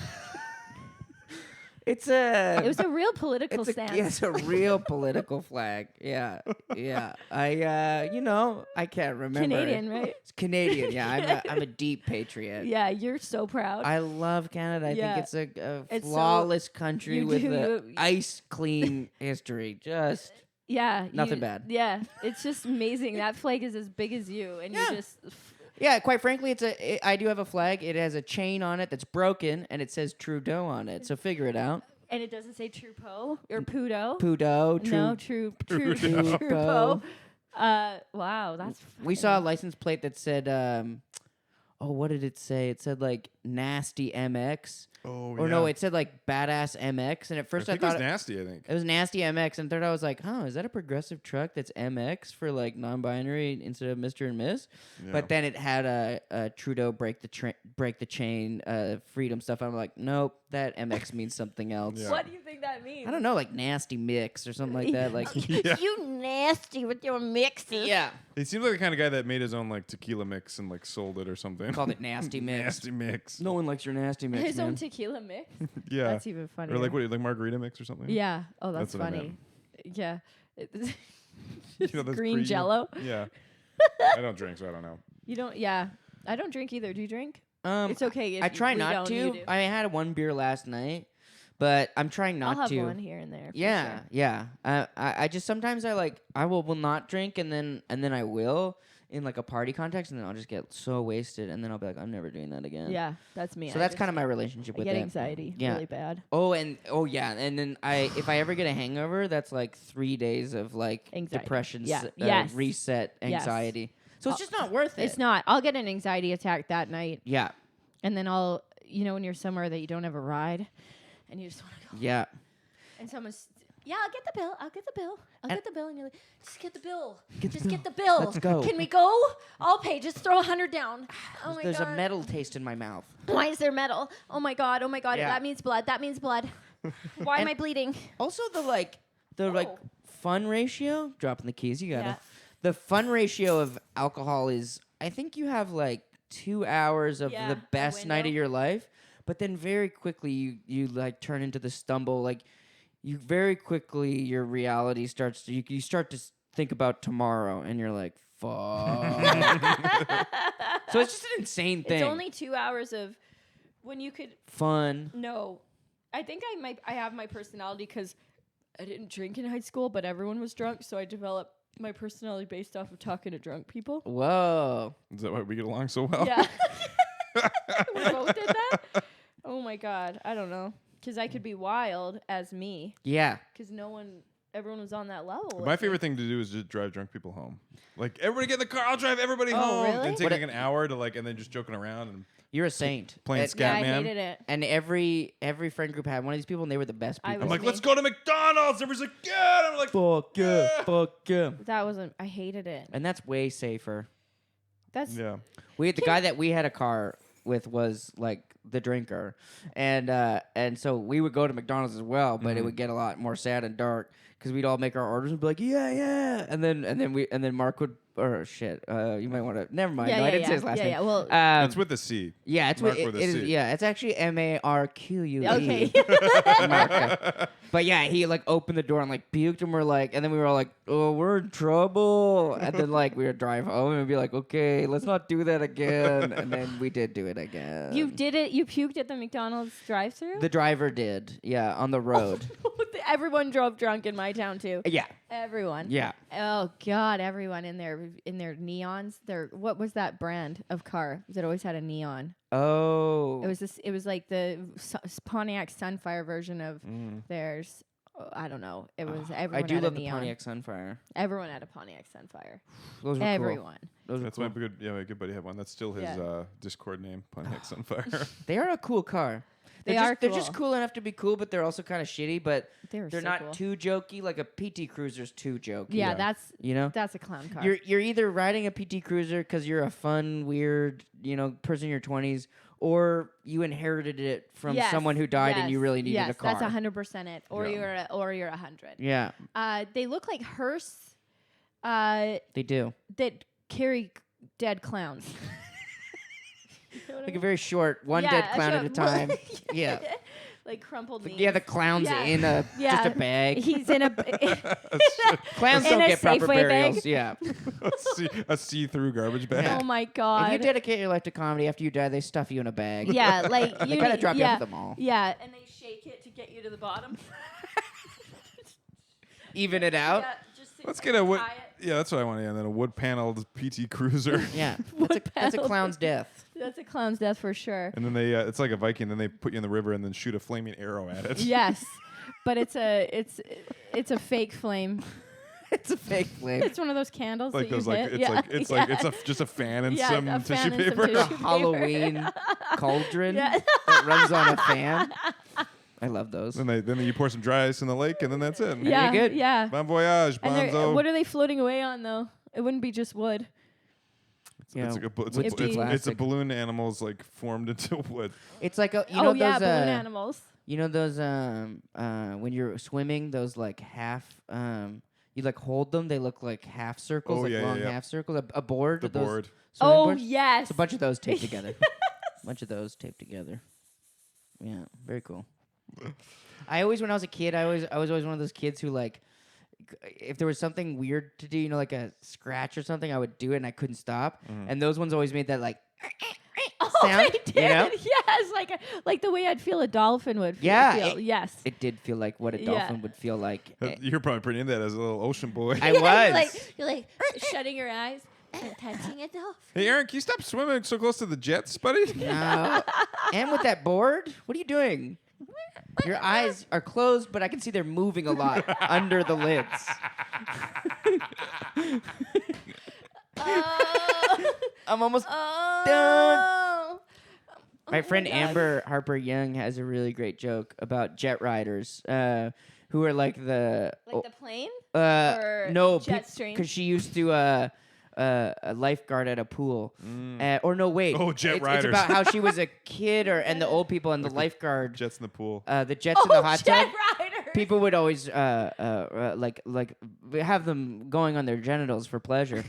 It's a. It was a real political it's a, stance. yeah, it's a real political flag. Yeah, yeah. I can't remember. Canadian, right? It's Canadian. Yeah, I'm a deep patriot. Yeah, you're so proud. I love Canada. I Yeah. think it's a It's so- flawless country you with do- a you- ice clean history. Just yeah. Nothing bad. Yeah. It's just amazing. That flag is as big as you, and Yeah. you just. yeah. Quite frankly, I do have a flag. It has a chain on it that's broken, and it says Trudeau on it. So figure it out. And it doesn't say Trudeau or Pudo. Pudo. No, Trudeau. Trudeau. Wow, that's. We saw a license plate that said, what did it say? It said like nasty MX. Oh, Or no, it said like badass MX. And at first I, think thought it's nasty. I think. it was nasty MX. And third I was like, is that a progressive truck that's MX for like non-binary instead of Mr. and Miss? Yeah. But then it had a Trudeau break the chain freedom stuff. I'm like, nope, that MX means something else. Yeah. What do you think that means? I don't know, like nasty mix or something like that. Like, Yeah. You nasty with your mixes. yeah, He seems like the kind of guy that made his own like tequila mix and like sold it or something. called it nasty mix. Nasty mix. No one likes your nasty mix, His man. own tequila mix. Yeah. That's even funny. Or like what? Like margarita mix or something. Yeah. Oh, that's, That's what I funny. Yeah. You know, those green green- Jello. Yeah. I don't drink, so I don't know. You don't. Yeah. I don't drink either. Do you drink? Um, It's okay. If I try we not don't, you to. do. I had one beer last night, but I'm trying not I'll have to. one here and there. for Yeah, sure. yeah. I just sometimes I will not drink and then I will, in like a party context, and then I'll just get so wasted, and then I'll be like, I'm never doing that again. Yeah, that's me. So that's kind of my relationship I with get it. anxiety Yeah. really bad. And then if I ever get a hangover, that's like 3 days of like Anxiety. depression, Yeah. Yes. reset, Yes. anxiety. So it's just not worth it. It's not. I'll get an anxiety attack that night, Yeah, and then I'll, when you're somewhere that you don't have a ride, and you just want to go, yeah. and someone's, I'll get the bill. I'll get the bill. I'll And- get the bill, and you're like, just get the bill. Get the Just bill. get the bill. Let's go. Can we go? I'll pay. Just throw 100 down. Oh my There's god. a metal taste in my mouth. Why is there metal? Oh my god. Oh my god. Yeah. That means blood. That means blood. Why am And- I bleeding? Also, the Oh. fun ratio. Dropping the keys, you gotta. Yeah. The fun ratio of alcohol is, I think you have like 2 hours of Yeah, the a best night of window. your life, but then very quickly you like turn into the stumble. Like you very quickly your reality starts to you start to think about tomorrow, and you're like, fuck. So it's just an insane thing. It's only 2 hours of when you could. Fun. No, I think I have my personality because I didn't drink in high school, but everyone was drunk, so I developed my personality based off of talking to drunk people. Whoa. Is that why we get along so well? Yeah, we both did that. Oh my god, I don't know, because I could be wild as me, Yeah. because everyone was on that level. My favorite thing to do is just drive drunk people home. Like, everybody get in the car, I'll drive everybody Oh, home. really? And take What like an hour to and then just joking around and You're a saint. playing And- scat Yeah, I man. hated it. And every friend group had one of these people, and they were the best I people. I'm was like, me. let's go to McDonald's. Everybody's like, yeah. And I'm like, fuck yeah, Yeah. fuck yeah. That wasn't. I hated it. And that's way safer. That's yeah. The guy that we had a car with was like the drinker, and so we would go to McDonald's as well, but it would get a lot more sad and dark because we'd all make our orders and be like, yeah, and then Mark would, or shit, you might want to, never mind. Yeah, No, I yeah, didn't say yeah. his last Yeah, name. yeah, well- It's with the C. Yeah, it's Mark what with a it is. C. Yeah, it's actually MARQUE. Okay. Mark. But yeah, he like opened the door and like puked, and and then we were all like, oh, we're in trouble. And then like we would drive home and be like, okay, let's not do that again. And then we did do it again. You did it. You puked at the McDonald's drive-through. The driver did, yeah, on the road. Everyone drove drunk in my town too. Yeah, Everyone. yeah. Oh God, everyone in their neons. What was that brand of car that always had a neon? Oh, It was this. It was like the Pontiac Sunfire version of theirs. Oh, I don't know. It was everyone. I do had love a the neon. Pontiac Sunfire. Everyone had a Pontiac Sunfire. Those were Everyone. Cool. Those were That's cool. my good buddy had one. That's still his Yeah. Discord name, Pontiac Sunfire. They are a cool car. They They're are just, They're just cool. cool enough to be cool, but they're also kind of shitty. But They're so not cool. too jokey. Like a PT Cruiser's too jokey. Yeah, Yeah. You know. that's a clown car. You're either riding a PT Cruiser because you're a fun, weird, person in your 20s, or you inherited it from Yes, someone who died and you yes, really needed yes, a car. That's 100% it. Or Yeah. you're 100. Yeah, They look like hearse they do. that carry dead clowns. You know what I Like a mean? very short, one Yeah, dead clown at a short- time. Yeah. Like crumpled knees. Yeah, the clown's Yeah. in just a bag. He's in a Clowns in don't a get proper Safeway bag. burials. Yeah. a see-through garbage bag. Oh my If god. you dedicate your life to comedy, after you die, they stuff you in a bag. Yeah, like They you kinda need- drop you yeah, off at the mall. Yeah, and they shake it to get you to the bottom. Even it out. Yeah, just Let's get a wood. tie it. Yeah, that's what I want to. And then a wood-paneled PT Cruiser. Yeah. That's a panel. clown's death. That's a clown's death for sure. And then it's like a Viking. Then they put you in the river and then shoot a flaming arrow at it. Yes, but it's a fake flame. It's a fake flame. It's one of those candles Like that you those, like hit. it's yeah. like it's yeah. like it's just a fan and Yeah, some a tissue fan and some paper. tissue A paper. Halloween cauldron Yeah. that runs on a fan. I love those. then you pour some dry ice in the lake, and then that's it. Yeah, good. yeah. Bon voyage, And they're- Bonzo. what are they floating away on though? It wouldn't be just wood. Yeah, It's like wood's it's too a plastic. balloon animals like formed into wood. It's like Oh those yeah, balloon animals. you know those when you're swimming, those like half you like hold them, they look like half circles, Oh, like yeah, long yeah. half circles. A board. The those board. swimming Oh boards? yes. It's a bunch of those taped together. A bunch of those taped together. Yeah, very cool. When I was a kid, I was always one of those kids who like, if there was something weird to do, like a scratch or something, I would do it and I couldn't stop. And those ones always made that like Oh, sound. they did. You know? Yes, like the way I'd feel a dolphin would. Yeah, Feel. Yes. It did feel like what a Yeah. dolphin would feel like. You're probably pretty into that as a little ocean boy. I was. You're like shutting your eyes. touching it off. Hey, Aaron, can you stop swimming so close to the jets, buddy? No. And with that board, what are you doing? Your eyes are closed, but I can see they're moving a lot under the lids. I'm almost done. My friend Amber Harper Young has a really great joke about jet riders who are like the Like the plane? Or no Jetstream? because she used to a lifeguard at a pool or no wait Oh, jet it's riders. about how she was a kid and the old people and the lifeguard Jets in the pool. the jets in the hot jet tub. riders. People would always like have them going on their genitals for pleasure,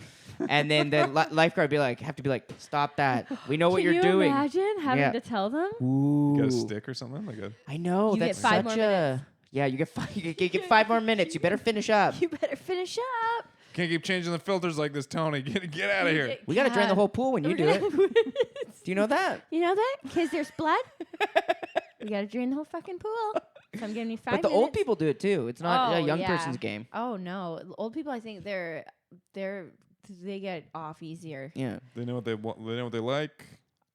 and then the lifeguard have to be like, stop that. We know what Can you're you doing. imagine having Yeah. to tell them? Ooh. Got a stick or something like a. I know You get that's 5 such more a minutes. yeah. You get five. You get 5 more minutes. You better finish up. You better finish up. Can't keep changing the filters like this, Tony. Get out of here. We gotta drain the whole pool when you do it. Do you know that? You know that? Because there's blood. We gotta drain the whole fucking pool. So I'm giving you 5 But the minutes. old people do it too. It's not a Oh, young yeah. person's game. Oh no, old people. I think they get off easier. Yeah, They know what they want. They know what they like.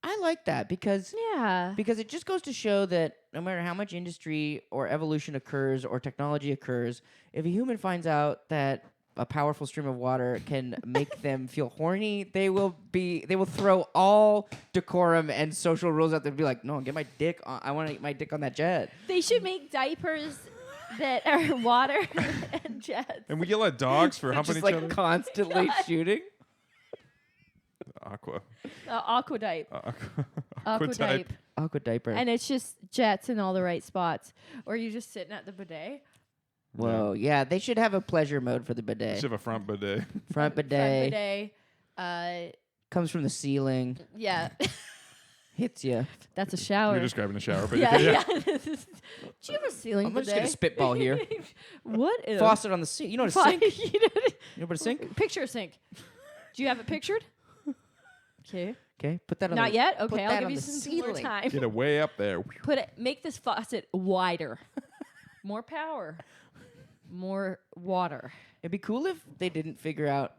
I like that because Yeah. it just goes to show that no matter how much industry or evolution occurs or technology occurs, if a human finds out that a powerful stream of water can make them feel horny, they will throw all decorum and social rules out there and be like, no, get my dick on. I want to get my dick on that jet. They should make diapers that are water and jets. And we yell at dogs for humping Just each like other. constantly shooting. Aqua. Aqua dipe. Aqua type. Aqua diaper. And it's just jets in all the right spots. Or you just sitting at the bidet. Whoa, yeah, they should have a pleasure mode for the Should bidet. have a front bidet. Front bidet Front bidet. comes from the ceiling, Yeah. hits you. That's a shower. You're describing a shower, but yeah, yeah. yeah. Do you have a ceiling I'm bidet? just gonna spitball here. What is Faucet on the sink. You know what a Fi- sink? you know what You know what a sink? Picture a sink. Do you have it pictured? Okay. Okay, put that on. Not the, yet? put Okay, that I'll give on you the some more ceiling. time. Get it way up there. Make this faucet wider. More power. More water. It'd be cool if they didn't figure out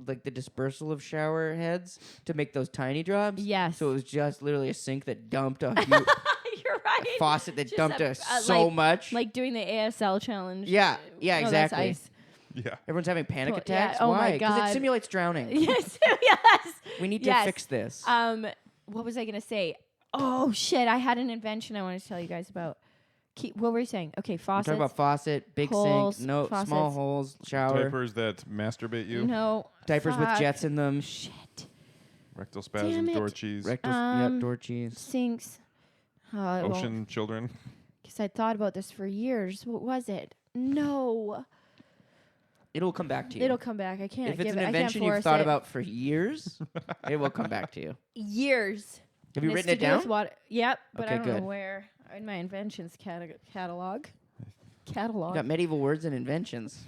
like the dispersal of shower heads to make those tiny drops. Yes. So it was just literally a sink that dumped a huge You're right. faucet that Just dumped so like- much. Like doing the ASL challenge. Yeah, yeah, No, that's exactly. ice. Yeah. Everyone's having panic Yeah, attacks. oh my Why? Because God. it simulates drowning. Yes. Yes. We need to Yes. fix this. What was I gonna say? Oh shit! I had an invention I wanted to tell you guys about. What were you saying? Okay, We're faucets. talking about faucet, big holes, sink, no small faucets. holes, shower, Diapers that masturbate you. No. diapers with fuck. jets in them, Shit. Rectal Damn spasms, it. door cheese. rectal, door cheese. Sinks. Oh, Ocean children. Because I thought about this for years. What was it? No. It'll come back to you. It'll come back. I can't. if it's give an it. invention I can't you've force thought it. about for years, it will come back to you. Years. Have you And it's written it to do with down? Water. Yep, but Okay, I don't good. know where. In my inventions catalog. You Catalog. got medieval words and inventions.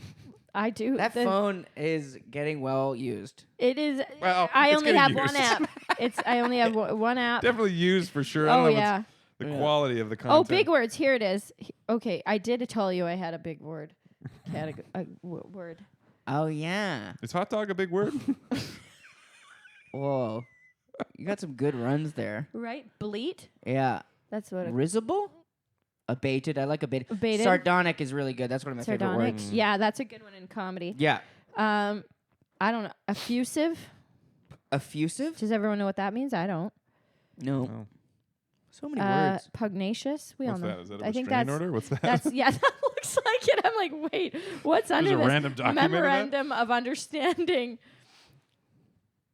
I do. That The- phone is getting well used. It is. Well, I it's only getting have one used. app. I only have one app. Definitely used for sure. I don't Oh know if yeah. it's the Yeah. quality of the Oh, content. big words. Here it is. Okay, I did tell you I had a big word. Word. Oh yeah. Is hot dog a big word? Whoa. You got some good runs there. Right? Bleat. Yeah. That's what. Risible? Abated. I like abated. Abated. Sardonic is really good. That's one of my favorite Sardonic. words. Yeah, that's a good one in comedy. Yeah. I don't know. Effusive. Effusive? Does everyone know what that means? I don't. No. Oh. So many words. Pugnacious. We What's all know. that? Is that a I think restraining that's order? What's that? that's yeah. That looks like it. I'm like, wait, what's under a this random document of that? memorandum of understanding?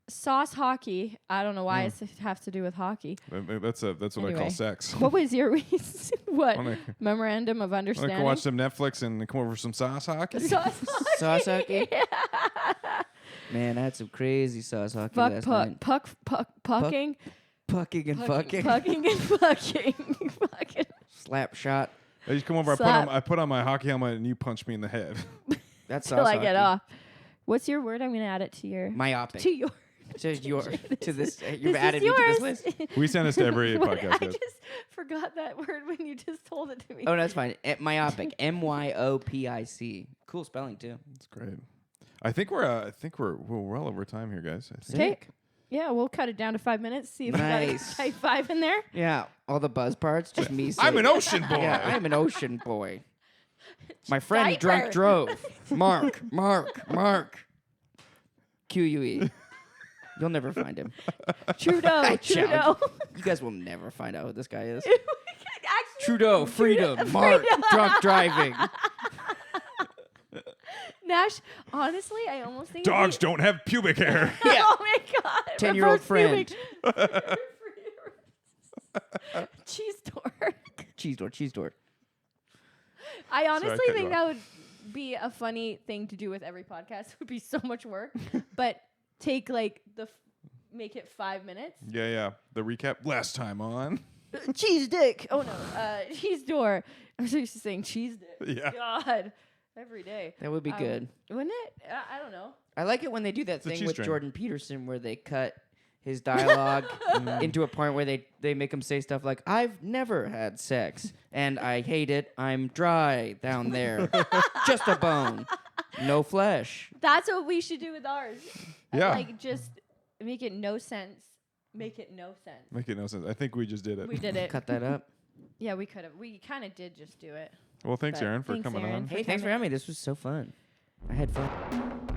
Sauce hockey. I don't know why it has to do with hockey. That's what I call Anyway. sex. What was your reason? What Wanna- memorandum of I'm understanding? gonna watch some Netflix and come over for some sauce hockey. Sauce hockey. Sauce hockey? Man, I had some crazy sauce hockey Fuck last puck night. pucking. Pucking and fucking. Pucking and fucking. Fucking. Slap shot. I just come over. Slap. I put on my hockey helmet and you punch me in the head. That's Till sauce I get hockey. off. What's your word? I'm gonna add it to your. Myopic. To your. To your. To this. You've This is added me to this yours. list. We send this to every What? podcast. I guys. just forgot that word when you just told it to me. Oh, that's fine. Myopic. MYOPIC. Cool spelling too. That's great. I think we're well over time here, guys. I think. Okay. Yeah, we'll cut it down to 5 minutes. See if we Nice. got type 5 in there. Yeah, all the buzz parts, just me saying. I'm an ocean boy. Yeah, I'm an ocean boy. My friend drunk Diaper. drove. Mark. QUE. You'll never find him. Trudeau. Trudeau. You guys will never find out who this guy is. Actually, Trudeau, freedom, Mark, drunk driving. Nash, honestly, I almost think Dogs don't have pubic hair. Yeah. Oh my god. 10-year-old Reverse friend. pubic. Cheese door. Cheese door. I honestly cut you think off. that would be a funny thing to do with every podcast. It would be so much work. But take like make it 5 minutes. Yeah. The recap last time on. Cheese dick. Oh no. Cheese door. I'm so used to saying cheese dick. Yeah. God. Every day. That would be good. Wouldn't it? I don't know. I like it when they do that a thing cheese with string. Jordan Peterson where they cut his dialogue into a point where they make him say stuff like, I've never had sex and I hate it. I'm dry down there. Just a bone. No flesh. That's what we should do with ours. Yeah. Like just make it no sense. Make it no sense. Make it no sense. I think we just did it. We did it. Cut that up. Yeah, we could have. We kind of did just do it. Well, thanks, But Aaron, for thanks, coming Aaron, on. for Hey, thanks for coming. having me. This was so fun. I had fun.